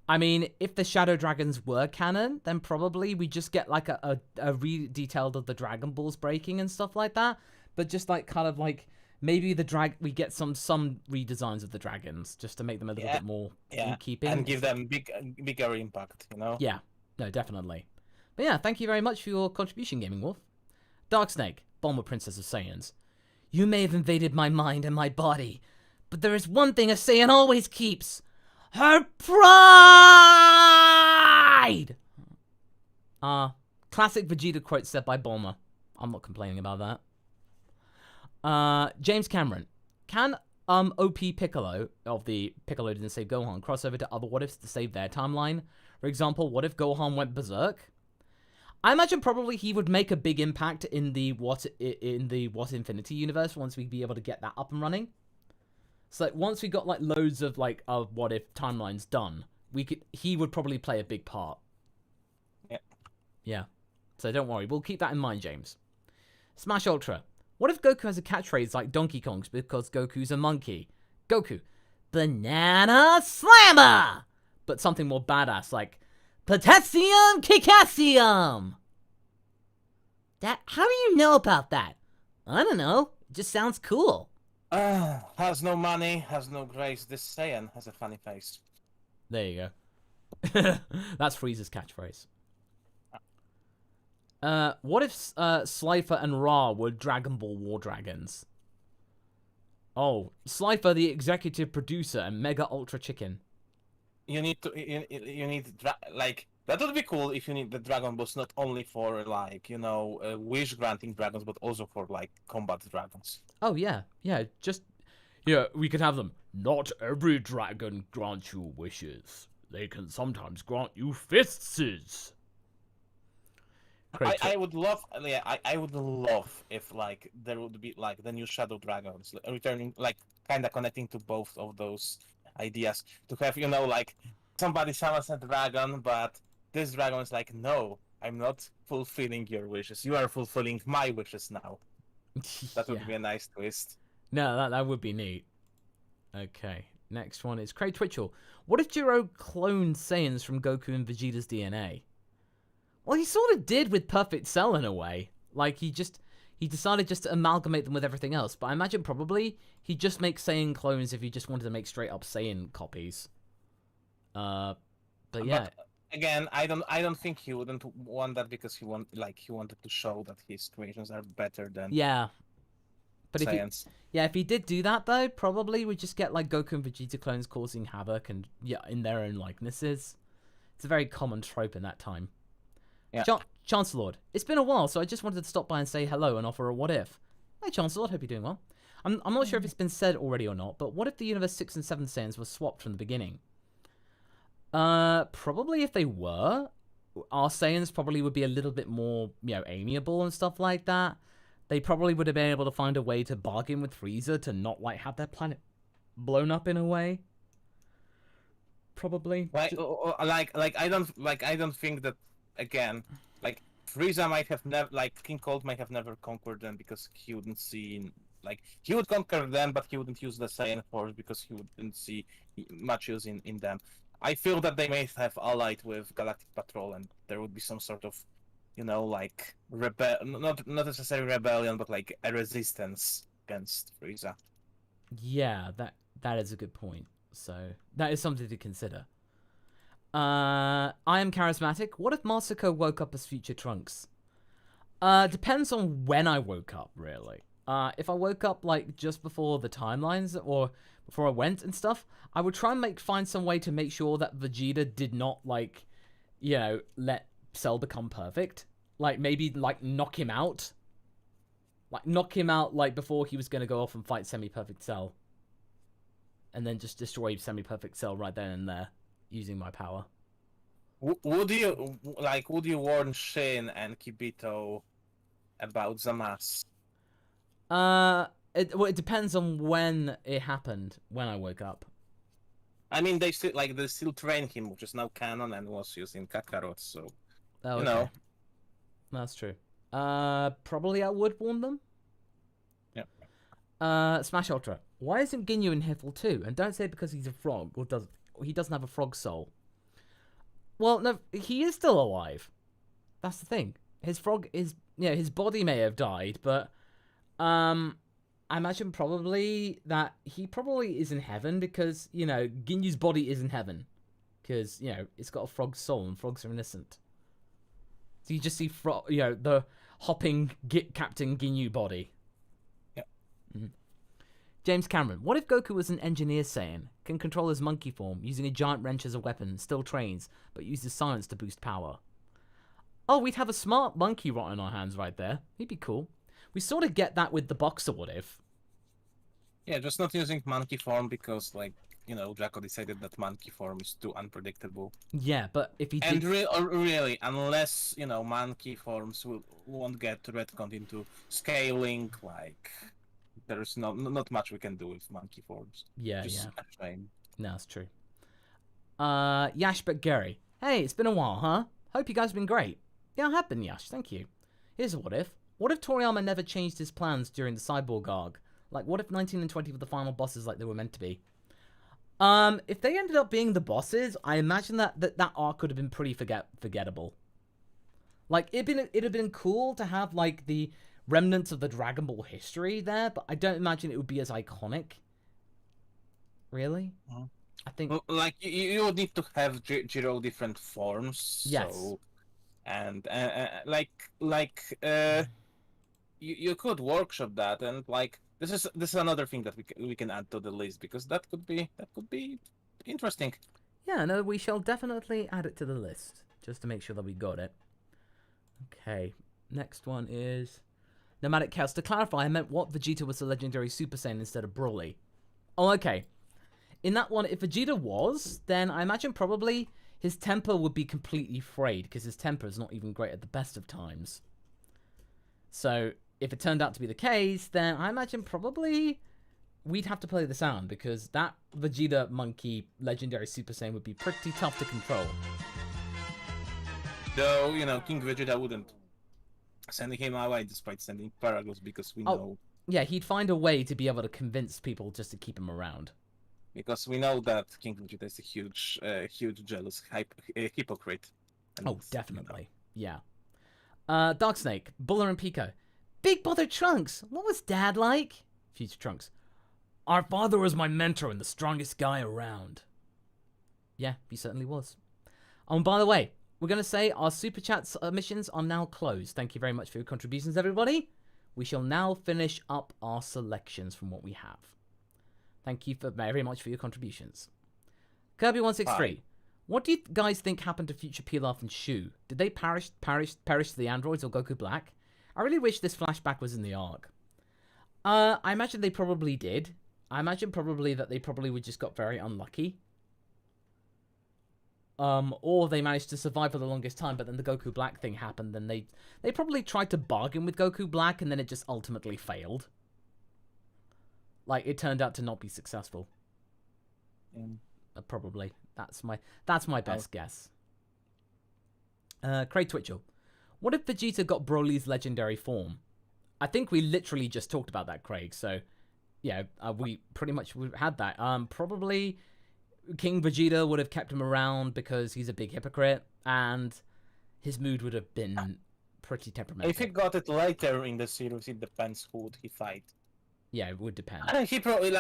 I mean, if the Shadow Dragons were canon, then probably we just get like a re-detailed of the Dragon Balls breaking and stuff like that. But just like kind of like maybe we get some redesigns of the dragons just to make them a little bit more in keeping. And give them bigger impact, you know? Yeah, no, definitely. But yeah, thank you very much for your contribution, Gaming Wolf. Dark Snake, Bulma Princess of Saiyans. You may have invaded my mind and my body, but there is one thing a Saiyan always keeps. Her pride! Classic Vegeta quote said by Bulma. I'm not complaining about that. James Cameron. Can OP Piccolo of the Piccolo Didn't Save Gohan cross over to other what ifs to save their timeline? For example, what if Gohan went berserk? I imagine probably he would make a big impact in the What Infinity universe once we'd be able to get that up and running. So like, once we got like loads of like what if timelines done, he would probably play a big part. Yeah. So don't worry, we'll keep that in mind, James. Smash Ultra. What if Goku has a catchphrase like Donkey Kong's because Goku's a monkey? Goku, Banana Slammer! But something more badass like Potassium Kikassium! How do you know about that? I don't know. It just sounds cool. Has no money, has no grace. This Saiyan has a funny face. There you go. That's Frieza's catchphrase. What if Slifer and Ra were Dragon Ball War Dragons? Oh, Slifer, the executive producer, and Mega Ultra Chicken. You need like that would be cool if you need the Dragon Balls not only for like wish granting dragons but also for like combat dragons. Oh yeah, we could have them. Not every dragon grants you wishes. They can sometimes grant you fists. I would love, I would love if like there would be like the new Shadow Dragons returning, like kind of connecting to both of those ideas. To have like somebody summons a dragon, but this dragon is like, no, I'm not fulfilling your wishes. You are fulfilling my wishes now. That would be a nice twist. No, that would be neat. Okay, next one is Craig Twitchell. What if Jiro cloned Saiyans from Goku and Vegeta's DNA? Well, he sort of did with Perfect Cell in a way. Like, he decided just to amalgamate them with everything else. But I imagine probably he'd just make Saiyan clones if he just wanted to make straight-up Saiyan copies. But yeah. But again, I don't think he wouldn't want that because he wanted to show that his creations are better than But Saiyans. if he did do that though, probably we'd just get like Goku and Vegeta clones causing havoc and in their own likenesses. It's a very common trope in that time. Yeah. Chancellor, it's been a while, so I just wanted to stop by and say hello and offer a what if. Hey Chancellor, hope you're doing well. I'm not sure if it's been said already or not, but what if the Universe 6 and 7 Saiyans were swapped from the beginning? Probably if they were, our Saiyans probably would be a little bit more, amiable and stuff like that. They probably would have been able to find a way to bargain with Frieza to not like have their planet blown up in a way. Probably. I don't think that again. Like Frieza might have never, King Cold might have never conquered them because he wouldn't see, he would conquer them, but he wouldn't use the Saiyan Force because he wouldn't see much use in them. I feel that they may have allied with Galactic Patrol, and there would be some sort of, not necessarily rebellion, but like a resistance against Frieza. Yeah, that is a good point. So that is something to consider. I am charismatic. What if Masako woke up as future Trunks? Depends on when I woke up, really. If I woke up like just before the timelines or before I went and stuff, I would try and find some way to make sure that Vegeta did not let Cell become perfect. Like maybe knock him out. Knock him out before he was gonna go off and fight Semi-Perfect Cell. And then just destroy Semi-Perfect Cell right then and there using my power. Would you warn Shin and Kibito about the mass? It depends on when it happened. When I woke up. I mean, they still train him, which is now canon and was used in Kakarot. So Oh, you okay. know, That's true. Probably I would warn them. yeah. Smash Ultra. Why isn't Ginyu in Hiffle too? And don't say because he's a frog or he doesn't have a frog soul. Well, no, he is still alive. That's the thing. His frog is, his body may have died, but I imagine probably that he probably is in heaven because Ginyu's body is in heaven because it's got a frog soul and frogs are innocent. So you just see the hopping Captain Ginyu body. Yep. Mm-hmm. James Cameron. What if Goku was an engineer Saiyan, can control his monkey form, using a giant wrench as a weapon, still trains, but uses science to boost power? Oh, we'd have a smart monkey rot in our hands right there. He'd be cool. We sort of get that with the Boxer What If. Yeah, just not using monkey form because, Draco decided that monkey form is too unpredictable. Yeah, but if he and did... really, unless monkey forms won't get retconned into scaling, there's not much we can do with monkey forms. Yeah, Just yeah. a shame. No, that's true. Yash but Gary. Hey, it's been a while, huh? Hope you guys have been great. Yeah, I have been, Yash. Thank you. Here's a what if. What if Toriyama never changed his plans during the Cyborg arc? Like, what if 19 and 20 were the final bosses like they were meant to be? If they ended up being the bosses, I imagine that arc could have been pretty forgettable. Like, it'd have been cool to have, like, the remnants of the Dragon Ball history there, but I don't imagine it would be as iconic. Really? Mhm. I think... Well, you would need to have Jiro different forms. Yes. So, and you could workshop that, and this is another thing that we can add to the list because that could be interesting. Yeah, no, we shall definitely add it to the list just to make sure that we got it. Okay, next one is Nomadic Chaos. To clarify, I meant what Vegeta was the legendary Super Saiyan instead of Broly. Oh, okay. In that one, if Vegeta was, then I imagine probably his temper would be completely frayed because his temper is not even great at the best of times. So if it turned out to be the case, then I imagine probably we'd have to play the sound because that Vegeta Monkey legendary Super Saiyan would be pretty tough to control. Though, King Vegeta wouldn't send him away despite sending Paragos because we know. Yeah, he'd find a way to be able to convince people just to keep him around. Because we know that King Vegeta is a huge jealous hypocrite. And, definitely. Yeah. Dark Snake, Buller and Pico. Big Brother Trunks, what was Dad like? Future Trunks. Our father was my mentor and the strongest guy around. Yeah, he certainly was. Oh, and by the way, we're going to say our Super Chat submissions are now closed. Thank you very much for your contributions, everybody. We shall now finish up our selections from what we have. Thank you very much for your contributions. Kirby163. What do you guys think happened to future Pilaf and Shu? Did they perish to the androids or Goku Black? I really wish this flashback was in the arc. I imagine they probably did. I imagine probably that they probably just got very unlucky. Or they managed to survive for the longest time, but then the Goku Black thing happened, and they probably tried to bargain with Goku Black, and then it just ultimately failed. Like, it turned out to not be successful. Probably. That's my best guess. Craig Twitchell. What if Vegeta got Broly's legendary form? I think we literally just talked about that, Craig. So, yeah, we pretty much had that. Probably King Vegeta would have kept him around because he's a big hypocrite, and his mood would have been pretty temperamental. If he got it later in the series, it depends who would he fight. Yeah, it would depend. He probably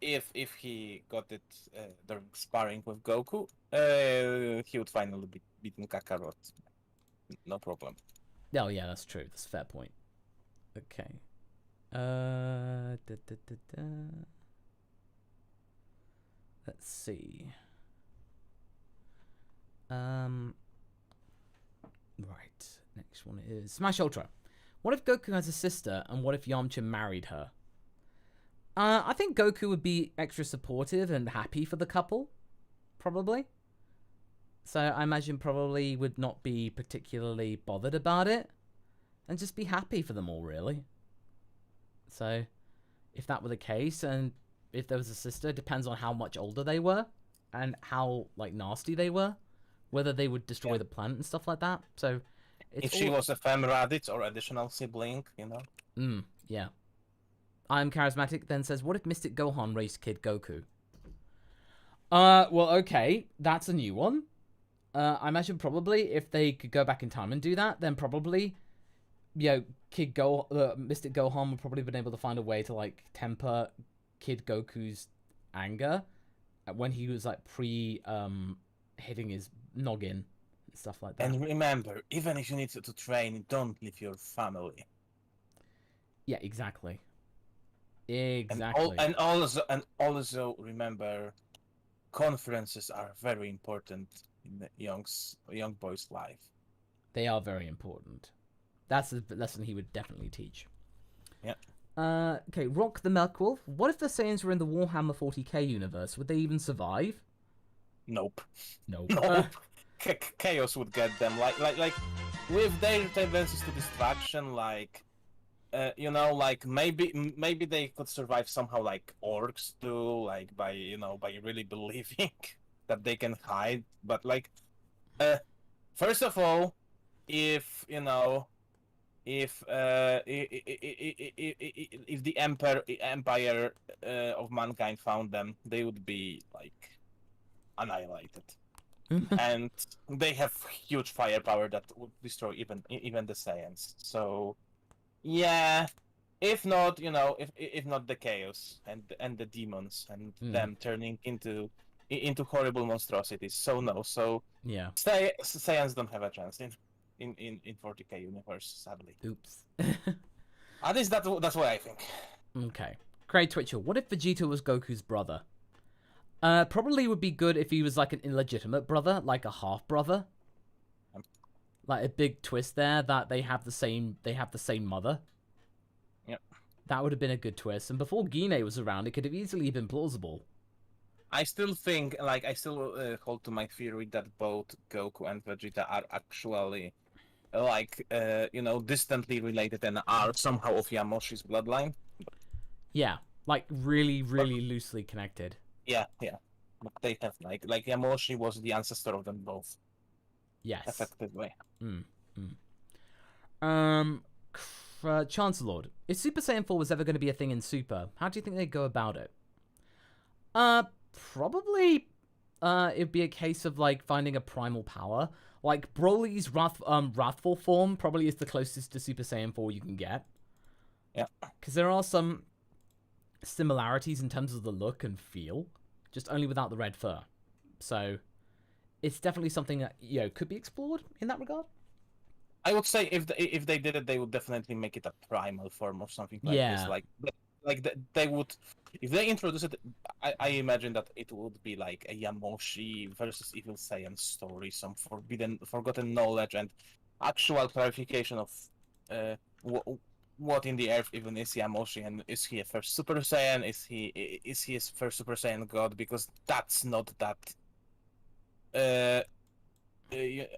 if he got it during sparring with Goku, he would finally be beaten Kakarot. No problem. Oh yeah, that's true. That's a fair point. Okay. Let's see. Right. Next one is Smash Ultra. What if Goku has a sister, and what if Yamcha married her? I think Goku would be extra supportive and happy for the couple. Probably. So I imagine probably would not be particularly bothered about it, and just be happy for them all, really. So, if that were the case, and if there was a sister, depends on how much older they were, and how like nasty they were, whether they would destroy the planet and stuff like that. So, if she was a femradit or additional sibling, yeah. I'm Charismatic then says, what if Mystic Gohan raced Kid Goku? Well, okay, that's a new one. I imagine probably if they could go back in time and do that, then probably, Mystic Gohan would probably been able to find a way to like temper Kid Goku's anger when he was like hitting his noggin and stuff like that. And remember, even if you need to train, don't leave your family. Yeah, exactly. Exactly. And also remember, conferences are very important in the young boy's life. They are very important. That's a lesson he would definitely teach. Yeah. Okay, Rock the Milkwolf. What if the Saiyans were in the Warhammer 40k universe? Would they even survive? Nope. Nope. Nope. Chaos would get them. Like with their tendencies to distraction, maybe they could survive somehow, like orcs do, like by really believing that they can hide. But first of all, if the empire of mankind found them, they would be like annihilated. And they have huge firepower that would destroy even the Saiyans. So yeah, if not, if not the chaos and the demons and them turning into horrible monstrosities. So no, yeah. Saiyans don't have a chance in 40k universe, sadly. Oops. At least that's what I think. Okay. Craig Twitcher, what if Vegeta was Goku's brother? Probably would be good if he was like an illegitimate brother, like a half brother. Like a big twist there that they have the same mother. Yep. That would have been a good twist. And before Gine was around, it could have easily been plausible. I still think, I still hold to my theory that both Goku and Vegeta are actually, distantly related and are somehow of Yamoshi's bloodline. Yeah, like really, really loosely connected. Yeah. But they have, like Yamoshi was the ancestor of them both. Yes. Effectively. Chancellor, if Super Saiyan 4 was ever going to be a thing in Super, how do you think they'd go about it? Probably, it'd be a case of like finding a primal power. Like Broly's wrathful form probably is the closest to Super Saiyan 4 you can get. Yeah. Because there are some similarities in terms of the look and feel, just only without the red fur. So it's definitely something that could be explored in that regard. I would say if they did it, they would definitely make it a primal form or something like this. They would, if they introduce it, I imagine that it would be like a Yamoshi versus Evil Saiyan story, some forgotten knowledge and actual clarification of what in the earth even is Yamoshi, and is he a first Super Saiyan? Is he a first Super Saiyan God? Because that's not that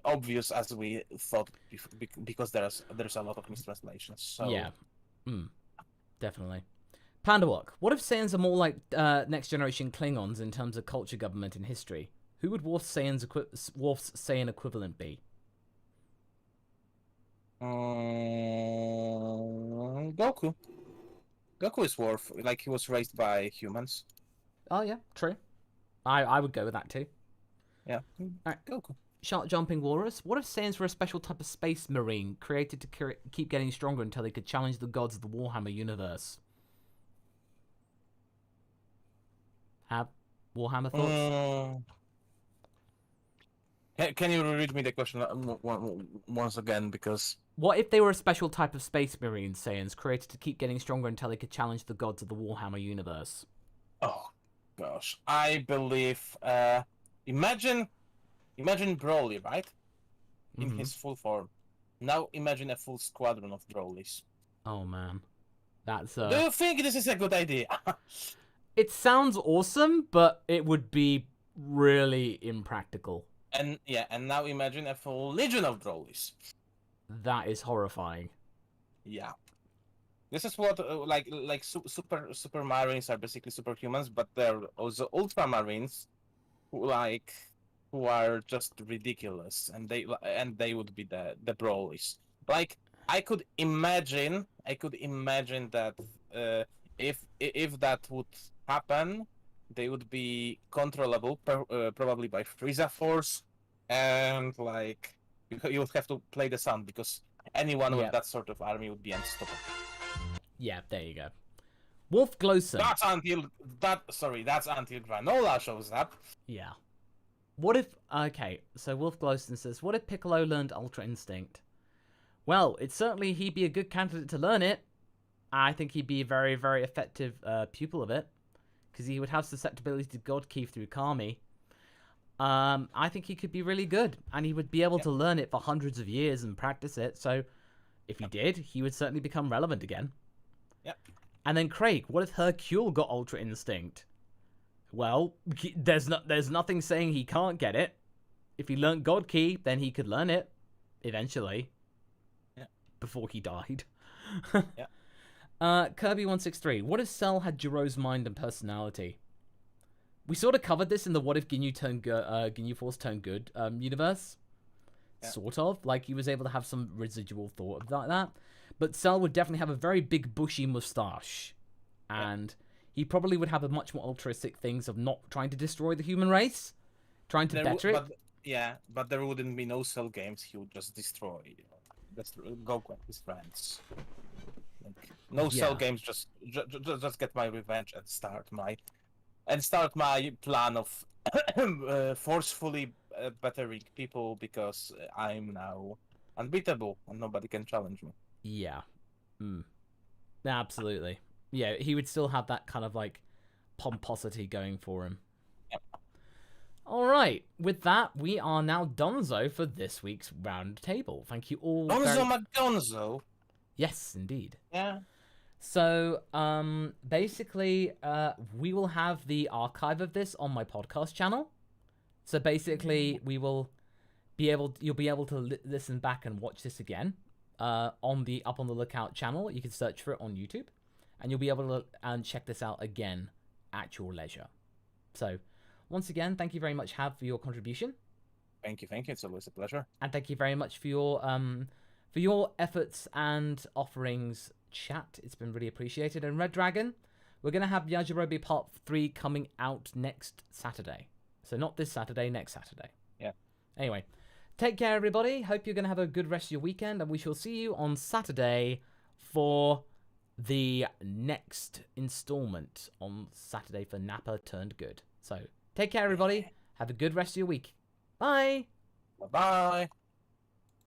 obvious as we thought, because there's a lot of mistranslations. So yeah, definitely. Pandawok, what if Saiyans are more like next generation Klingons in terms of culture, government, and history? Who would Worf's Saiyan equivalent be? Goku. Goku is Worf. Like, he was raised by humans. Oh yeah, true. I would go with that too. Yeah. Alright. Goku. Shark Jumping Walrus, what if Saiyans were a special type of space marine created to keep getting stronger until they could challenge the gods of the Warhammer universe? Have Warhammer thoughts? Can you read me the question once again? Because what if they were a special type of space marine Saiyans created to keep getting stronger until they could challenge the gods of the Warhammer universe? Oh gosh, I believe. Imagine Broly, right? In his full form. Now imagine a full squadron of Brolys. Oh man, that's Do you think this is a good idea? It sounds awesome, but it would be really impractical. And yeah, and now imagine a full legion of Broly's. That is horrifying. Yeah. This is what like super marines are basically superhumans, but they're also ultramarines who are just ridiculous, and they would be the Broly's. Like I could imagine that if that would happen, they would be controllable, probably by Frieza Force, and like you would have to play the sun because anyone with Yeah. that sort of army would be unstoppable. Yeah, there you go. Wolf Glowson. That's until Granola shows up. Yeah. What if... Okay, so Wolf Glowson says, what if Piccolo learned Ultra Instinct? Well, it's certainly he'd be a good candidate to learn it. I think he'd be a very, very effective pupil of it. Because he would have susceptibility to God Ki through Kami. I think he could be really good. And he would be able to learn it for hundreds of years and practice it. So, if he did, he would certainly become relevant again. Yep. And then Craig, what if Hercule got Ultra Instinct? Well, there's nothing saying he can't get it. If he learnt God Ki, then he could learn it eventually. Yeah. Before he died. Yeah. Kirby163, what if Cell had Jiro's mind and personality? We sort of covered this in the What If Ginyu Force Turned Good universe. Yeah. Sort of. Like, he was able to have some residual thought of that. But Cell would definitely have a very big bushy moustache. And he probably would have a much more altruistic things of not trying to destroy the human race. Trying to better it. But there wouldn't be no Cell games. He would just destroy Goku and his friends. Like, no Cell games. Just get my revenge and start my plan of forcefully bettering people because I'm now unbeatable and nobody can challenge me. Yeah. Absolutely. Yeah, he would still have that kind of like pomposity going for him. Yep. All right. With that, we are now donezo for this week's round table. Thank you all. Gonzo McGonzo. Yes, indeed. Yeah. So, basically, we will have the archive of this on my podcast channel. So basically, you'll be able to listen back and watch this again. On the Up on the Lookout channel. You can search for it on YouTube. And you'll be able to check this out again at your leisure. So, once again, thank you very much, Hav, for your contribution. Thank you. It's always a pleasure. And thank you very much for your efforts and offerings, chat. It's been really appreciated. And Red Dragon, we're going to have Yajirobe Part 3 coming out next Saturday. So not this Saturday, next Saturday. Yeah. Anyway. Take care, everybody. Hope you're going to have a good rest of your weekend, and we shall see you on Saturday for the next installment on Saturday for Nappa Turned Good. So, take care, everybody. Have a good rest of your week. Bye. Bye-bye.